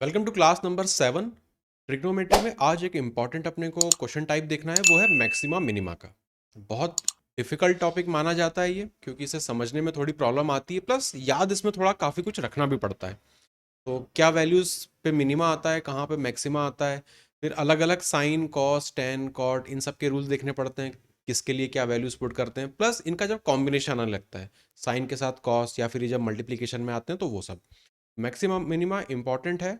Welcome to class number 7। Trigonometry में आज एक इम्पॉर्टेंट अपने को क्वेश्चन टाइप देखना है, वो है मैक्सिमा मिनिमा का। बहुत डिफिकल्ट टॉपिक माना जाता है ये, क्योंकि इसे समझने में थोड़ी प्रॉब्लम आती है, प्लस याद इसमें थोड़ा काफ़ी कुछ रखना भी पड़ता है। तो क्या वैल्यूज़ पे मिनिमा आता है, कहाँ पे मैक्सिमा आता है, फिर अलग अलग sine cos tan caught in सब के रूल्स देखने पड़ते हैं, किसके लिए क्या वैल्यूज पुट करते हैं, प्लस इनका जब कॉम्बिनेशन आने लगता है साइन के साथ कॉस, या फिर ये जब मल्टीप्लीकेशन में आते हैं, तो वो सब मैक्सिमम मिनिमा इंपॉर्टेंट है।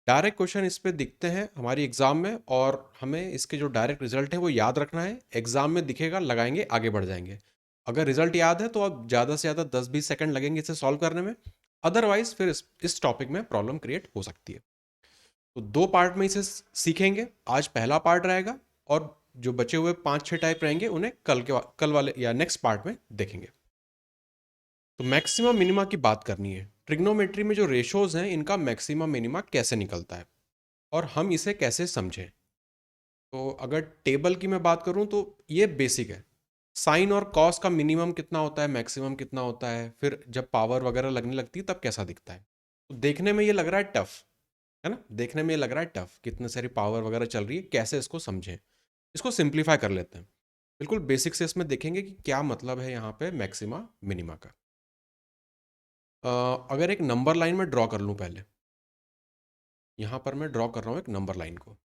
डायरेक्ट क्वेश्चन इस पे दिखते हैं हमारी एग्जाम में, और हमें इसके जो डायरेक्ट रिजल्ट है वो याद रखना है। एग्जाम में दिखेगा, लगाएंगे, आगे बढ़ जाएंगे। अगर रिजल्ट याद है तो अब ज़्यादा से ज़्यादा 10-20 सेकंड लगेंगे इसे सॉल्व करने में। अदरवाइज फिर इस टॉपिक में प्रॉब्लम क्रिएट हो सकती है। तो दो पार्ट में इसे सीखेंगे। आज पहला पार्ट रहेगा, और जो बचे हुए 5-6 टाइप रहेंगे उन्हें कल वाले या नेक्स्ट पार्ट में देखेंगे। तो मैक्सिमम मिनिमा की बात करनी है। ट्रिग्नोमेट्री में जो रेशोज हैं, इनका मैक्सिमम मिनिमा कैसे निकलता है और हम इसे कैसे समझें। तो अगर टेबल की मैं बात करूं तो ये बेसिक है। साइन और कॉस का मिनिमम कितना होता है, मैक्सिमम कितना होता है, फिर जब पावर वगैरह लगने लगती है तब कैसा दिखता है। तो देखने में ये लग रहा है टफ, है ना। देखने में ये लग रहा है टफ, कितने सारी पावर वगैरह चल रही है, कैसे इसको समझें। इसको सिंप्लीफाई कर लेते हैं। बिल्कुल बेसिक से इसमें देखेंगे कि क्या मतलब है यहाँ पे मैक्सिमा मिनिमा का। अगर एक नंबर लाइन में ड्रॉ कर लूँ पहले, यहाँ पर मैं ड्रॉ कर रहा हूँ एक नंबर लाइन को।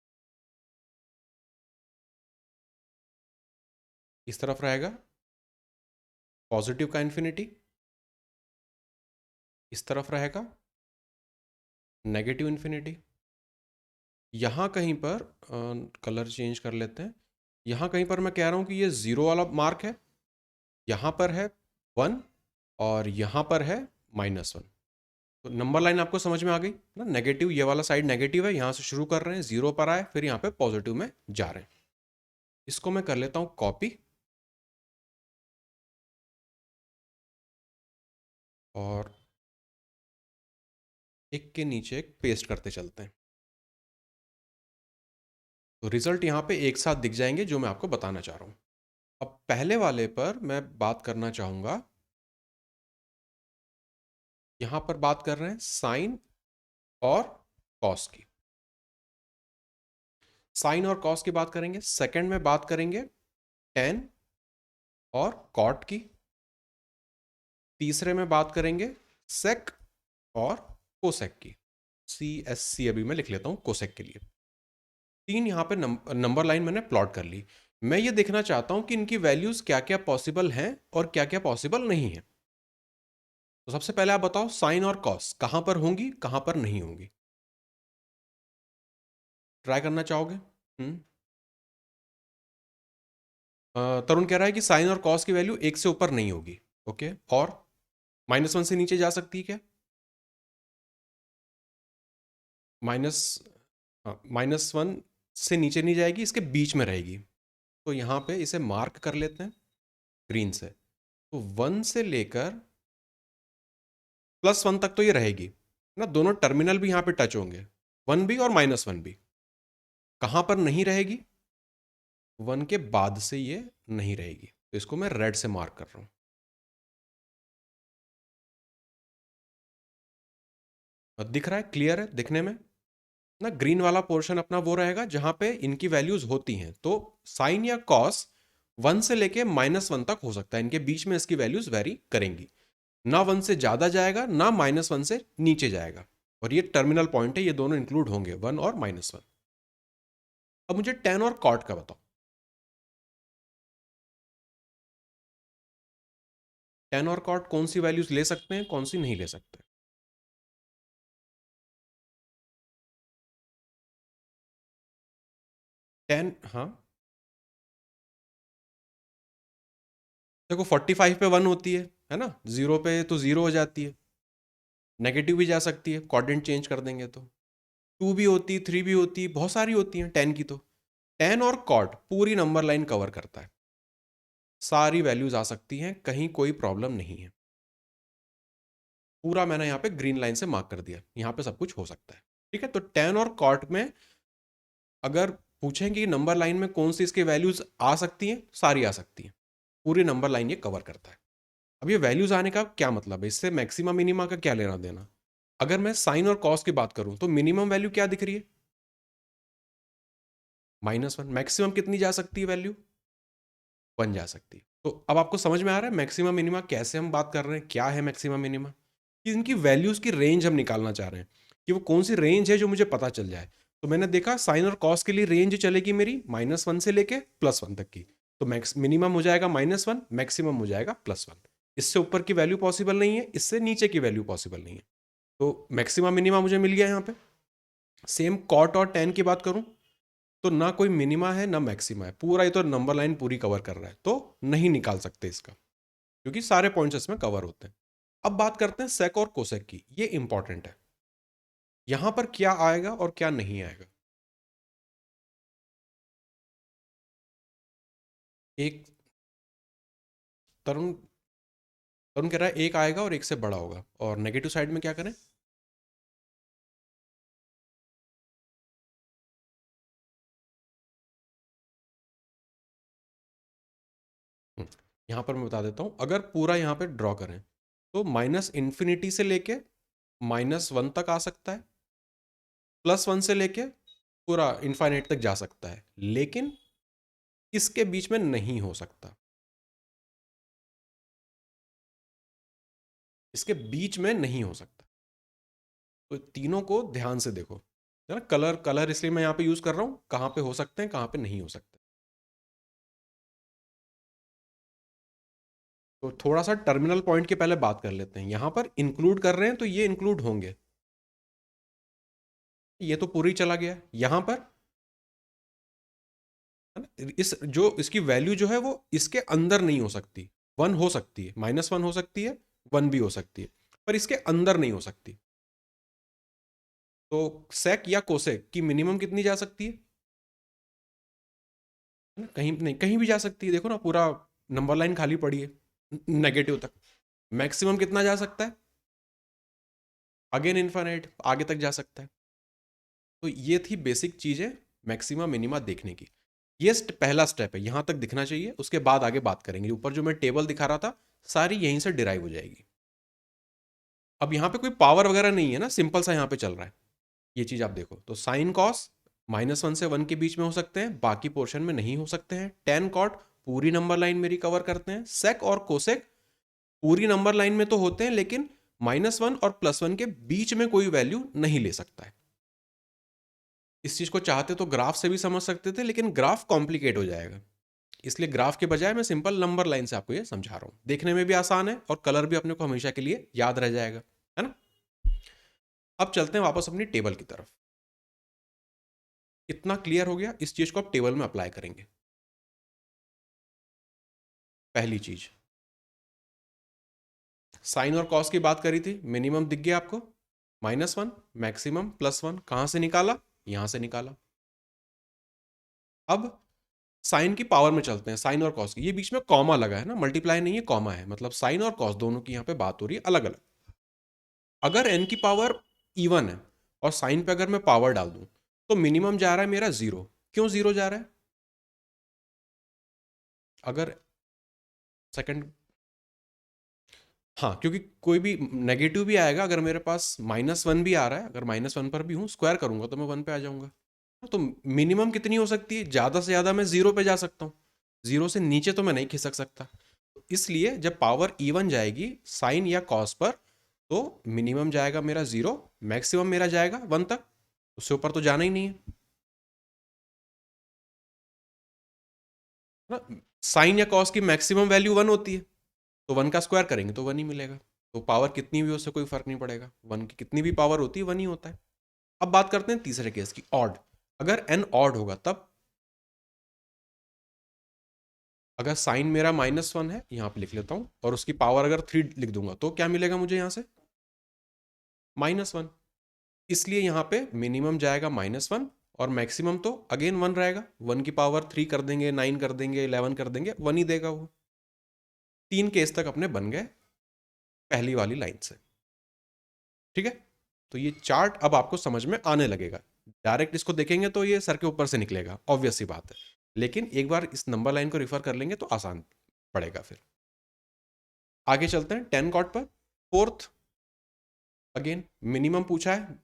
इस तरफ रहेगा पॉजिटिव का इन्फिनिटी, इस तरफ रहेगा नेगेटिव इन्फिनिटी। यहाँ कहीं पर कलर चेंज कर लेते हैं। यहाँ कहीं पर मैं कह रहा हूँ कि ये ज़ीरो वाला मार्क है, यहाँ पर है 1, और यहाँ पर है -1। तो नंबर लाइन आपको समझ में आ गई ना। नेगेटिव, ये वाला साइड नेगेटिव है, यहाँ से शुरू कर रहे हैं, ज़ीरो पर आए, फिर यहाँ पे पॉजिटिव में जा रहे हैं। इसको मैं कर लेता हूँ कॉपी, और एक के नीचे एक पेस्ट करते चलते हैं। तो रिजल्ट यहाँ पे एक साथ दिख जाएंगे जो मैं आपको बताना चाह रहा हूँ। अब पहले वाले पर मैं बात करना चाहूँगा। यहाँ पर बात कर रहे हैं साइन और कॉस की। साइन और कॉस की बात करेंगे। सेकंड में बात करेंगे टेन और कॉट की। तीसरे में बात करेंगे सेक और कोसेक की। CSC अभी मैं लिख लेता हूँ कोसेक के लिए। तीन यहाँ पे नंबर लाइन मैंने प्लॉट कर ली। मैं ये देखना चाहता हूँ कि इनकी वैल्यूज क्या क्या पॉसिबल हैं और क्या क्या पॉसिबल नहीं है। तो सबसे पहले आप बताओ, साइन और कॉस कहाँ पर होंगी, कहाँ पर नहीं होंगी। ट्राई करना चाहोगे? तरुण कह रहा है कि साइन और कॉस की वैल्यू एक से ऊपर नहीं होगी। ओके, और -1 से नीचे जा सकती है क्या? माइनस -1 से नीचे नहीं जाएगी, इसके बीच में रहेगी। तो यहाँ पे इसे मार्क कर लेते हैं ग्रीन से। तो 1 से लेकर +1 तक तो ये रहेगी ना। दोनों टर्मिनल भी यहाँ पे टच होंगे, 1 भी और -1 भी। कहाँ पर नहीं रहेगी? 1 के बाद से ये नहीं रहेगी, तो इसको मैं रेड से मार्क कर रहा हूँ। दिख रहा है, क्लियर है दिखने में ना। ग्रीन वाला पोर्शन अपना वो रहेगा जहां पे इनकी वैल्यूज होती हैं। तो साइन या कॉस 1 से लेके -1 तक हो सकता है, इनके बीच में इसकी वैल्यूज वेरी करेंगी। ना 1 से ज़्यादा जाएगा, ना -1 से नीचे जाएगा। और ये टर्मिनल पॉइंट है, ये दोनों इंक्लूड होंगे, 1 और -1। अब मुझे टेन और कॉट का बताओ। टेन और कॉट कौन सी वैल्यूज ले सकते हैं, कौन सी नहीं ले सकते? टेन, हाँ। देखो 45 पे 1 होती है ना। 0 पे तो 0 हो जाती है। नेगेटिव भी जा सकती है, कोऑर्डिनेट चेंज कर देंगे तो। 2 भी होती, 3 भी होती, बहुत सारी होती हैं 10 की। तो 10 और कॉट पूरी नंबर लाइन कवर करता है, सारी वैल्यूज आ सकती हैं, कहीं कोई प्रॉब्लम नहीं है। पूरा मैंने यहाँ पे ग्रीन लाइन से मार्क कर दिया, यहाँ पे सब कुछ हो सकता है। ठीक है, तो 10 और कॉट में अगर पूछें कि नंबर लाइन में कौन सी इसकी वैल्यूज आ सकती हैं, सारी आ सकती हैं। पूरी नंबर लाइन ये कवर करता है। अब ये वैल्यूज आने का क्या मतलब है, इससे मैक्सिमा मिनिमा का क्या लेना देना? अगर मैं साइन और कॉस की बात करूं तो मिनिमम वैल्यू क्या दिख रही है? -1। मैक्सिमम कितनी जा सकती है वैल्यू? 1 जा सकती है। तो अब आपको समझ में आ रहा है मैक्सिमम मिनिमा कैसे हम बात कर रहे हैं, क्या है मैक्सिमम मिनिमा, कि इनकी वैल्यूज की रेंज हम निकालना चाह रहे हैं कि वो कौन सी रेंज है जो मुझे पता चल जाए। तो मैंने देखा साइन और कॉस के लिए रेंज चलेगी मेरी -1 से लेके +1 तक की। तो मैक्स मिनिमम हो जाएगा -1, मैक्सिमम हो जाएगा +1। इससे ऊपर की वैल्यू पॉसिबल नहीं है, इससे नीचे की वैल्यू पॉसिबल नहीं है। तो मैक्सिमम मिनिमा मुझे मिल गया यहाँ पे। सेम कॉट और टेन की बात करूं तो ना कोई मिनिमा है ना मैक्सिमा है, पूरा ये तो नंबर लाइन पूरी कवर कर रहा है, तो नहीं निकाल सकते इसका, क्योंकि सारे पॉइंट्स इसमें कवर होते हैं। अब बात करते हैं सेक और कोसेक की, ये इंपॉर्टेंट है। यहां पर क्या आएगा और क्या नहीं आएगा। एक तरुण तरुण कह रहा है एक आएगा और एक से बड़ा होगा, और नेगेटिव साइड में क्या करें? यहां पर मैं बता देता हूं, अगर पूरा यहां पे ड्रॉ करें तो -∞ से लेके -1 तक आ सकता है, +1 से लेके पूरा इनफाइनाइट तक जा सकता है, लेकिन इसके बीच में नहीं हो सकता। इसके बीच में नहीं हो सकता। तो तीनों को ध्यान से देखो, है ना। कलर कलर इसलिए मैं यहाँ पे यूज कर रहा हूँ, कहाँ पे हो सकते हैं कहाँ पे नहीं हो सकते। तो थोड़ा सा टर्मिनल पॉइंट के पहले बात कर लेते हैं। यहाँ पर इंक्लूड कर रहे हैं तो ये इंक्लूड होंगे, ये तो पूरी चला गया। यहाँ पर है ना, इस जो इसकी वैल्यू जो है वो इसके अंदर नहीं हो सकती। 1 हो सकती है, -1 हो सकती है, 1 भी हो सकती है, पर इसके अंदर नहीं हो सकती। तो सेक या कोसेक की मिनिमम कितनी जा सकती है? है ना, कहीं नहीं, कहीं भी जा सकती है। देखो ना, पूरा नंबर लाइन खाली पड़ी है नेगेटिव तक। मैक्सिमम कितना जा सकता है? अगेन इनफाइनाइट, आगे तक जा सकता है। तो ये थी बेसिक चीजें मैक्सिमा मिनिमा देखने की। ये पहला स्टेप है, यहां तक दिखना चाहिए, उसके बाद आगे बात करेंगे। ऊपर जो मैं टेबल दिखा रहा था सारी यहीं से डिराइव हो जाएगी। अब यहाँ पे कोई पावर वगैरह नहीं है ना, सिंपल सा यहाँ पे चल रहा है। ये चीज आप देखो तो साइन कॉस -1 से 1 के बीच में हो सकते हैं, बाकी पोर्शन में नहीं हो सकते हैं। टेन कॉट पूरी नंबर लाइन मेरी कवर करते हैं। सेक और कोसेक पूरी नंबर लाइन में तो होते हैं, लेकिन -1 और +1 के बीच में कोई वैल्यू नहीं ले सकता है। इस चीज को चाहते तो ग्राफ से भी समझ सकते थे, लेकिन ग्राफ कॉम्प्लिकेट हो जाएगा, इसलिए ग्राफ के बजाय मैं सिंपल नंबर लाइन से आपको ये समझा रहा हूं। देखने में भी आसान है और कलर भी अपने को हमेशा के लिए याद रह जाएगा, है ना। अब चलते हैं वापस अपनी टेबल की तरफ। इतना क्लियर हो गया, इस चीज को आप टेबल में अप्लाई करेंगे। पहली चीज, साइन और कॉस की बात करी थी, मिनिमम दिख गया आपको -1, मैक्सिमम +1। कहां से निकाला? यहां से निकाला। अब साइन की पावर में चलते हैं, साइन और कॉस की। ये बीच में कॉमा लगा है ना, मल्टीप्लाई नहीं है, कॉमा है, मतलब साइन और कॉस दोनों की यहाँ पे बात हो रही है अलग अलग। अगर एन की पावर इवन है और साइन पे अगर मैं पावर डाल दूं तो मिनिमम जा रहा है मेरा 0। क्यों 0 जा रहा है? अगर सेकंड, हाँ, क्योंकि कोई भी नेगेटिव भी आएगा, अगर मेरे पास -1 भी आ रहा है, अगर -1 पर भी हूँ, स्क्वायर करूंगा तो मैं 1 पे आ जाऊंगा। तो मिनिमम कितनी हो सकती है? ज्यादा से ज्यादा मैं 0 पे जा सकता हूँ, 0 से नीचे तो मैं नहीं खिसक सकता। तो इसलिए जब पावर इवन जाएगी साइन या कॉस पर, तो मिनिमम जाएगा मेरा 0, मैक्सिमम मेरा जाएगा 1 तक, उससे ऊपर तो जाना ही नहीं है ना। साइन या कॉस की मैक्सिमम वैल्यू 1 होती है, तो 1 का स्क्वायर करेंगे तो 1 ही मिलेगा। तो पावर कितनी भी हो उससे कोई फर्क नहीं पड़ेगा, 1 की कितनी भी पावर होती है 1 ही होता है। अब बात करते हैं तीसरे केस की, ऑड। अगर एन ऑड होगा तब, अगर साइन मेरा -1 है, यहां पे लिख लेता हूं, और उसकी पावर अगर 3 लिख दूंगा तो क्या मिलेगा मुझे यहां से? -1। इसलिए यहां पे मिनिमम जाएगा -1 और मैक्सिमम तो अगेन 1 रहेगा। 1 की पावर 3 कर देंगे, 9 कर देंगे, 11 कर देंगे, 1 ही देगा वो। 3 केस तक अपने बन गए पहली वाली लाइन से, ठीक है। तो ये चार्ट अब आपको समझ में आने लगेगा। डायरेक्ट इसको देखेंगे तो ये सर के ऊपर से निकलेगा, ऑब्वियस सी बात है, लेकिन एक बार इस नंबर लाइन को रिफर कर लेंगे तो आसान पड़ेगा। फिर आगे चलते हैं 10 कॉट पर। फोर्थ, अगेन मिनिमम पूछा है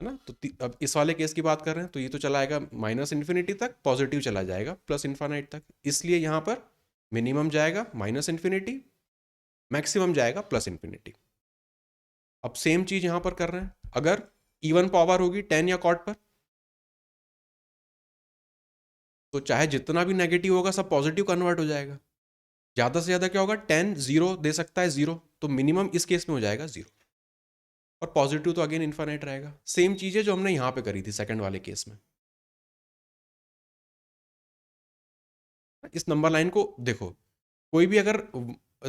ना, तो अब इस वाले केस की बात कर रहे हैं तो ये तो चला आएगा माइनस इन्फिनिटी तक, पॉजिटिव चला जाएगा प्लस इन्फानाइट तक, इसलिए यहाँ पर मिनिमम जाएगा माइनस इन्फिनिटी, मैक्सिमम जाएगा प्लस इन्फिनिटी। अब सेम चीज यहां पर कर रहे हैं, अगर इवन पावर होगी 10 या कॉट पर, तो चाहे जितना भी नेगेटिव होगा सब पॉजिटिव कन्वर्ट हो जाएगा। ज्यादा से ज्यादा क्या होगा, 10 जीरो दे सकता है, जीरो, तो मिनिमम इस केस में हो जाएगा जीरो, और पॉजिटिव तो अगेन इन्फानाइट रहेगा। सेम चीज है जो हमने यहां पे करी थी सेकंड वाले केस में। इस नंबर लाइन को देखो, कोई भी अगर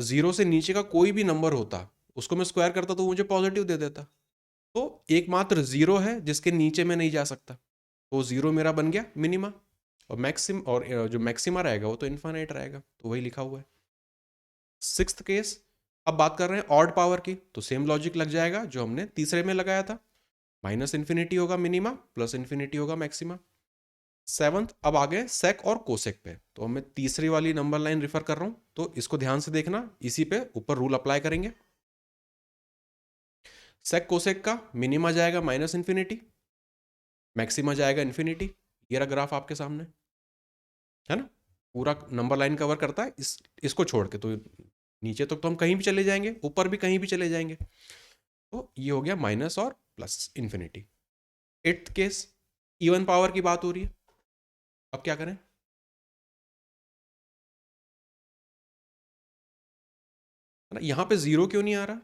जीरो से नीचे का कोई भी नंबर होता उसको मैं स्क्वायर करता तो मुझे पॉजिटिव दे देता, तो एकमात्र जीरो है जिसके नीचे में नहीं जा सकता, तो जीरो मेरा बन गया मिनिमा, और मैक्सिम और जो मैक्सिमा रहेगा वो तो इन्फानाइट रहेगा, तो वही लिखा हुआ है। सिक्स्थ केस, अब बात कर रहे हैं ऑड पावर की, तो सेम लॉजिक लग जाएगा जो हमने तीसरे में लगाया था, माइनस इन्फिनिटी होगा मिनिमा, प्लस इन्फिनिटी होगा मैक्सिमा। सेवंथ, अब आ गए सेक और कोसेक पे, तो मैं तीसरी वाली नंबर लाइन रिफर कर रहा हूं, तो इसको ध्यान से देखना, इसी पे ऊपर रूल अप्लाई करेंगे। सेक कोसेक का मिनिमा जाएगा माइनस इन्फिनिटी, मैक्सिमा जाएगा इन्फिनिटी, ये रहा ग्राफ आपके सामने है ना, पूरा नंबर लाइन कवर करता है इसको छोड़ के, तो नीचे तक तो हम कहीं भी चले जाएंगे, ऊपर भी कहीं भी चले जाएंगे, तो ये हो गया माइनस और plus infinity. Eighth case, even power की बात हो रही है, अब क्या करें, यहां पे जीरो क्यों नहीं आ रहा,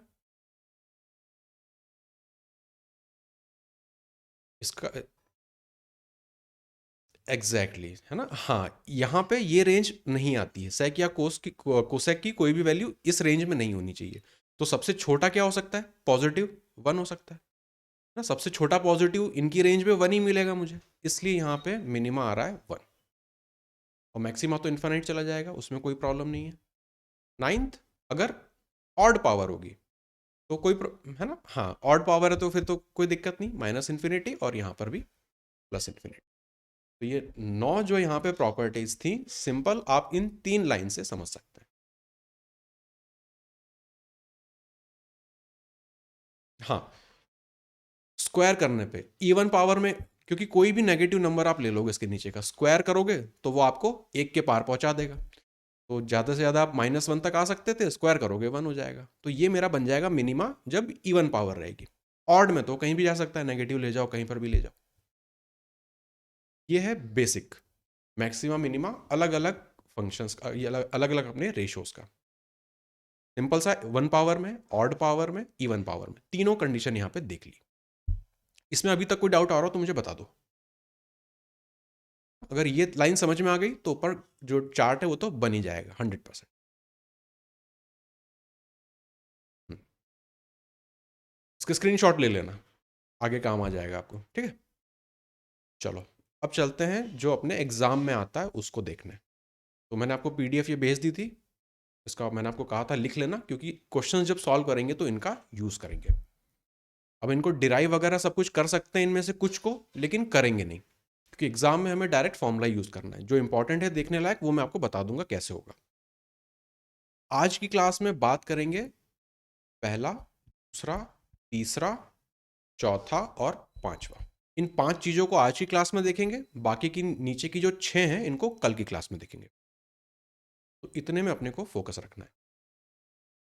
इसका एग्जैक्टली exactly, है ना, हाँ यहाँ पे ये रेंज नहीं आती है, सेक या कोसेक की कोई भी वैल्यू इस रेंज में नहीं होनी चाहिए, तो सबसे छोटा क्या हो सकता है, पॉजिटिव वन हो सकता है ना, सबसे छोटा पॉजिटिव इनकी रेंज में वन ही मिलेगा मुझे, इसलिए यहाँ पे मिनिमा आ रहा है वन, और मैक्सिमा तो इन्फानाइट चला जाएगा, उसमें कोई प्रॉब्लम नहीं है। नाइन्थ, अगर ऑड पावर होगी तो कोई है ना, हाँ ऑड पावर है तो फिर तो कोई दिक्कत नहीं, माइनस इन्फिनिटी और यहाँ पर भी प्लस इन्फिनिटी। तो ये 9 जो यहाँ पे प्रॉपर्टीज थी, सिंपल आप इन 3 लाइन से समझ सकते हैं। हाँ, स्क्वायर करने पे इवन पावर में, क्योंकि कोई भी नेगेटिव नंबर आप ले लोगे इसके नीचे का, स्क्वायर करोगे तो वो आपको एक के पार पहुंचा देगा, तो ज्यादा से ज्यादा आप -1 तक आ सकते थे, स्क्वायर करोगे 1 हो जाएगा, तो ये मेरा बन जाएगा मिनिमा जब इवन पावर रहेगी। ऑड में तो कहीं भी जा सकता है, नेगेटिव ले जाओ कहीं पर भी ले जाओ। ये है बेसिक, मैक्सिमा मिनिमा अलग अलग फंक्शंस का, ये अलग अलग अपने रेशियोज का, सिंपल सा, वन पावर में, ऑड पावर में, इवन पावर में, तीनों कंडीशन यहां पे देख ली। इसमें अभी तक कोई डाउट आ रहा हो तो मुझे बता दो, अगर ये लाइन समझ में आ गई तो ऊपर जो चार्ट है वो तो बन ही जाएगा 100%। इसका स्क्रीनशॉट ले लेना, आगे काम आ जाएगा आपको, ठीक है। चलो अब चलते हैं जो अपने एग्जाम में आता है उसको देखने। तो मैंने आपको पीडीएफ ये भेज दी थी, इसका मैंने आपको कहा था लिख लेना, क्योंकि क्वेश्चन जब सॉल्व करेंगे तो इनका यूज करेंगे। अब इनको डिराइव वगैरह सब कुछ कर सकते हैं इनमें से कुछ को, लेकिन करेंगे नहीं, क्योंकि एग्जाम में हमें डायरेक्ट फॉर्मूला यूज करना है, जो इंपॉर्टेंट है देखने लायक वो मैं आपको बता दूंगा कैसे होगा। आज की क्लास में बात करेंगे पहला, दूसरा, तीसरा, चौथा और पांचवा, इन 5 चीजों को आज की क्लास में देखेंगे, बाकी की नीचे की जो 6 हैं इनको कल की क्लास में देखेंगे, तो इतने में अपने को फोकस रखना है।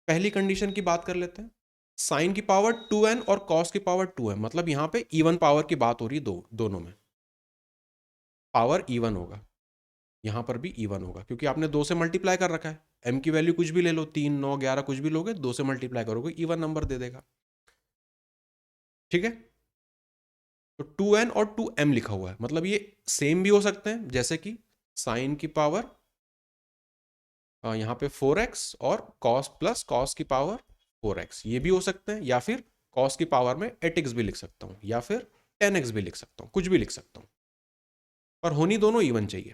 पहली कंडीशन की बात कर लेते हैं, साइन की पावर 2n और कॉस की पावर 2m, मतलब यहां पे इवन पावर की बात हो रही है, दोनों में पावर इवन होगा, यहां पर भी इवन होगा, क्योंकि आपने 2 से मल्टीप्लाई कर रखा है, m की वैल्यू कुछ भी ले लो, 3, 9, 11 कुछ भी लोगे, 2 से मल्टीप्लाई करोगे इवन नंबर दे देगा, ठीक है। तो 2n और 2m लिखा हुआ है, मतलब ये सेम भी हो सकते हैं, जैसे कि साइन की पावर यहाँ पे 4x और cos प्लस cos की पावर 4x, ये भी हो सकते हैं, या फिर cos की पावर में 8x भी लिख सकता हूँ, या फिर 10x भी लिख सकता हूँ, कुछ भी लिख सकता हूँ, पर होनी दोनों इवन चाहिए।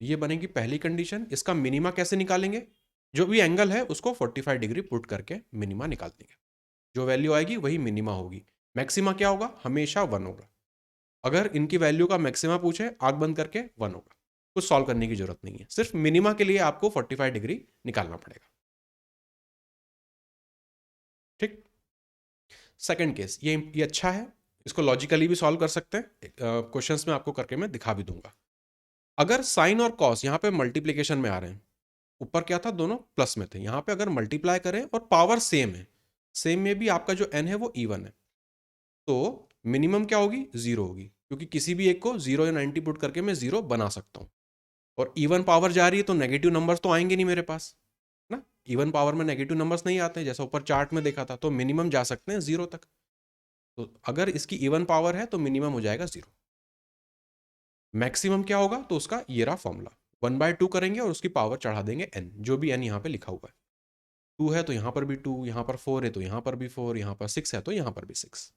ये बनेगी पहली कंडीशन। इसका मिनिमा कैसे निकालेंगे, जो भी एंगल है उसको 45 डिग्री पुट करके मिनिमा निकाल देंगे, जो वैल्यू आएगी वही मिनिमा होगी। मैक्सिमा क्या होगा, हमेशा 1 होगा, अगर इनकी वैल्यू का मैक्सिमा पूछे आंख बंद करके 1 होगा, कुछ सॉल्व करने की जरूरत नहीं है, सिर्फ मिनिमा के लिए आपको 45 डिग्री निकालना पड़ेगा, ठीक। सेकंड केस, ये अच्छा है, इसको लॉजिकली भी सॉल्व कर सकते हैं, क्वेश्चंस में आपको करके मैं दिखा भी दूंगा। अगर साइन और कॉस यहाँ पे मल्टीप्लीकेशन में आ रहे हैं, ऊपर क्या था, दोनों प्लस में थे, यहाँ पे अगर मल्टीप्लाई करें और पावर सेम है, सेम में भी आपका जो n है वो इवन है, तो मिनिमम क्या होगी, जीरो होगी, क्योंकि किसी भी एक को 0 या 90 पुट करके मैं जीरो बना सकता हूँ। और इवन पावर जा रही है तो नेगेटिव नंबर्स तो आएंगे नहीं मेरे पास ना, इवन पावर में नेगेटिव नंबर्स नहीं आते हैं, जैसा ऊपर चार्ट में देखा था, तो मिनिमम जा सकते हैं जीरो तक। तो अगर इसकी इवन पावर है तो मिनिमम हो जाएगा जीरो। मैक्सिमम क्या होगा, तो उसका ये रहा फॉर्मूला, 1/2 करेंगे और उसकी पावर चढ़ा देंगे n, जो भी n यहाँ पे लिखा हुआ है, 2 है तो यहाँ पर भी 2, यहाँ पर 4 है तो यहाँ पर भी 4, यहाँ पर 6 है तो यहाँ पर भी 6।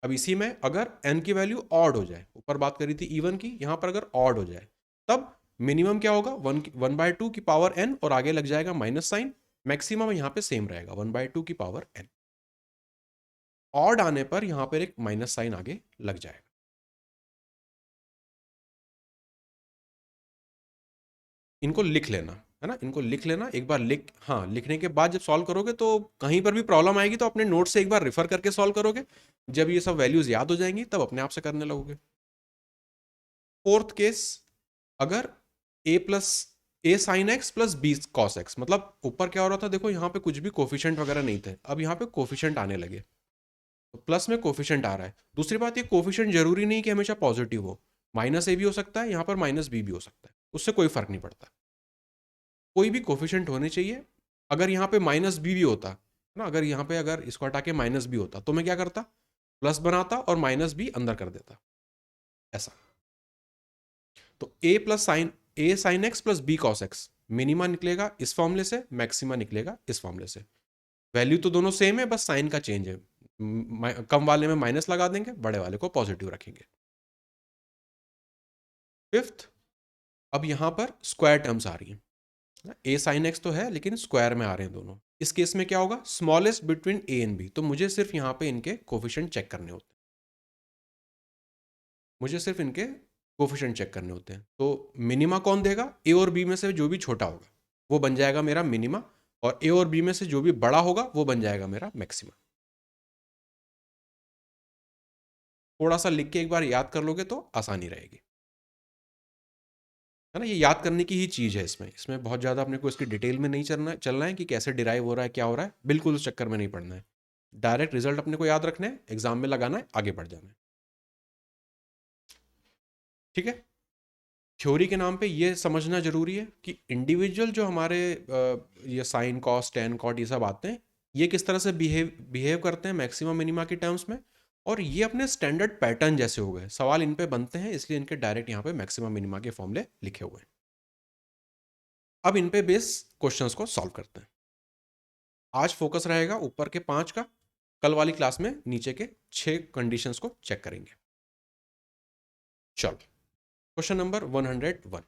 अब इसी में अगर n की वैल्यू ऑड हो जाए, ऊपर बात करी थी इवन की, यहाँ पर अगर ऑड हो जाए तब मिनिमम क्या होगा, 1/2 की पावर n और आगे लग जाएगा माइनस साइन, मैक्सिमम यहाँ पे सेम रहेगा 1/2 की पावर n। ऑड आने पर यहाँ पर एक माइनस साइन आगे लग जाएगा। इनको लिख लेना है ना, इनको लिख लेना एक बार, हाँ, लिखने के बाद जब सॉल्व करोगे तो कहीं पर भी प्रॉब्लम आएगी तो अपने नोट से एक बार रेफर करके सॉल्व करोगे, जब ये सब वैल्यूज याद हो जाएंगी तब अपने आप से करने लगोगे। फोर्थ केस, अगर A sine X plus B cos X, मतलब ऊपर क्या हो रहा था, देखो यहाँ पे कुछ भी कोफिशिएंट वगैरह नहीं थे, अब यहाँ पे कोफिशिएंट आने लगे, तो प्लस में कोफिशिएंट आ रहा है। दूसरी बात, ये कोफिशिएंट जरूरी नहीं कि हमेशा पॉजिटिव हो, माइनस ए भी हो सकता है, यहाँ पर माइनस बी भी हो सकता है, उससे कोई फर्क नहीं पड़ता, कोई भी कोफिशिएंट होने चाहिए। अगर यहाँ पे माइनस बी भी होता ना, अगर यहाँ पे अगर इसको हटा के माइनस बी होता तो मैं क्या करता, प्लस बनाता और माइनस बी अंदर कर देता, ऐसा। तो A sine X plus B cos X, minima निकलेगा इस फॉर्मूले से, मैक्सिमा निकलेगा इस फॉर्मूले से। वैल्यू तो दोनों सेम है, बस साइन का चेंज है, कम वाले में माइनस लगा देंगे, बड़े वाले को पॉजिटिव रखेंगे। फिफ्थ, अब यहां पर स्क्वायर टर्म्स आ रही है, ए साइन एक्स तो है लेकिन स्क्वायर में आ रहे हैं दोनों, इस केस में क्या होगा, smallest between A and B, तो मुझे सिर्फ यहां पे इनके कोफिशिएंट चेक करने होते हैं, मुझे सिर्फ इनके कोफिशिएंट चेक करने होते हैं। तो मिनिमा कौन देगा, ए और बी में से जो भी छोटा होगा वो बन जाएगा मेरा मिनिमा, और ए और बी में से जो भी बड़ा होगा वो बन जाएगा मेरा मैक्सिमा। थोड़ा सा लिख के एक बार याद कर लोगे तो आसानी रहेगी, है ना, ये याद करने की ही चीज़ है, इसमें इसमें बहुत ज़्यादा अपने को इसकी डिटेल में नहीं चलना है कि कैसे डिराइव हो रहा है, क्या हो रहा है, बिल्कुल उस चक्कर में नहीं पड़ना है। डायरेक्ट रिजल्ट अपने को याद रखने हैं, एग्जाम में लगाना है, आगे बढ़ जाना है, ठीक है। थ्योरी के नाम पे ये समझना जरूरी है कि इंडिविजुअल जो हमारे ये साइन कॉस टेन कॉट ये सब आते हैं, ये किस तरह से बिहेव करते हैं मैक्सिमम मिनिमा के टर्म्स में, और ये अपने स्टैंडर्ड पैटर्न जैसे हो गए, सवाल इन पे बनते हैं, इसलिए इनके डायरेक्ट यहाँ पे मैक्सिमम मिनिमा के फॉर्मूले लिखे हुए हैं। अब इन पे बेस क्वेश्चंस को सॉल्व करते हैं। आज फोकस रहेगा ऊपर के 5 का, कल वाली क्लास में नीचे के 6 कंडीशंस को चेक करेंगे। चलो, क्वेश्चन नंबर 101,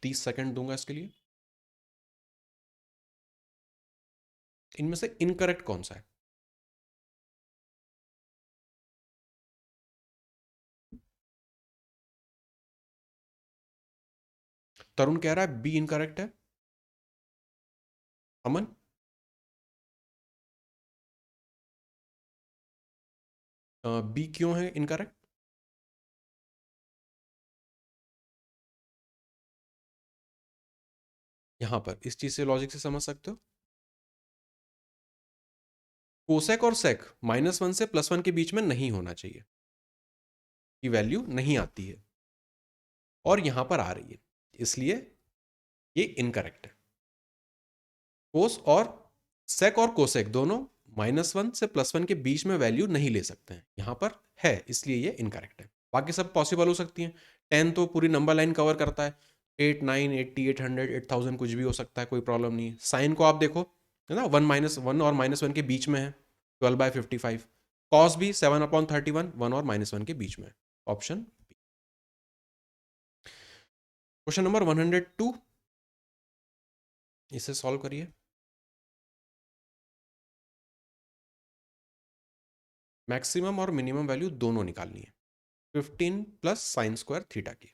30 सेकंड दूंगा इसके लिए। इनमें से इनकरेक्ट कौन सा है, तरुण कह रहा है बी इनकरेक्ट है, अमन, बी क्यों है इनकरेक्ट, यहां पर इस चीज से लॉजिक से समझ सकते हो, कोसेक और सेक -1 से +1 के बीच में नहीं होना चाहिए, की वैल्यू नहीं आती है, और यहां पर आ रही है, इसलिए ये इनकरेक्ट है। कोस और सेक और कोसेक दोनों -1 से +1 के बीच में वैल्यू नहीं ले सकते हैं, यहां पर है, इसलिए ये इनकरेक्ट है। बाकी सब पॉसिबल हो सकती हैं, 10 तो पूरी नंबर लाइन कवर करता है, 8 9 80 800 8000 कुछ भी हो सकता है, कोई प्रॉब्लम नहीं है। साइन को आप देखो, है ना, 1 और -1 के बीच में है, 12/55। कॉस भी 7/31, 1 और -1 के बीच में है, ऑप्शन। क्वेश्चन नंबर 102, इसे सॉल्व करिए। मैक्सिमम और मिनिमम वैल्यू दोनों निकालनी है, 15 प्लस साइन स्क्वायर थीटा की।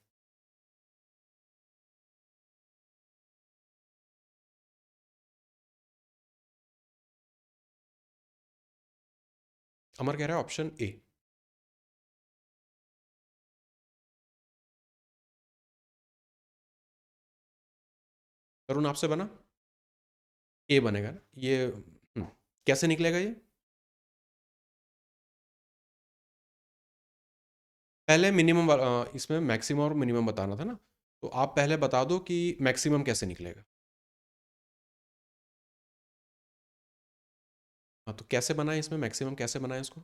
अमर कह रहा है ऑप्शन ए। करुण आपसे बना? ए बनेगा ना ये? कैसे निकलेगा ये? पहले मिनिमम, इसमें मैक्सिमम और मिनिमम बताना था ना, तो आप पहले बता दो कि मैक्सिमम कैसे निकलेगा। हाँ, तो कैसे बनाए इसमें मैक्सिमम, कैसे बनाए इसको?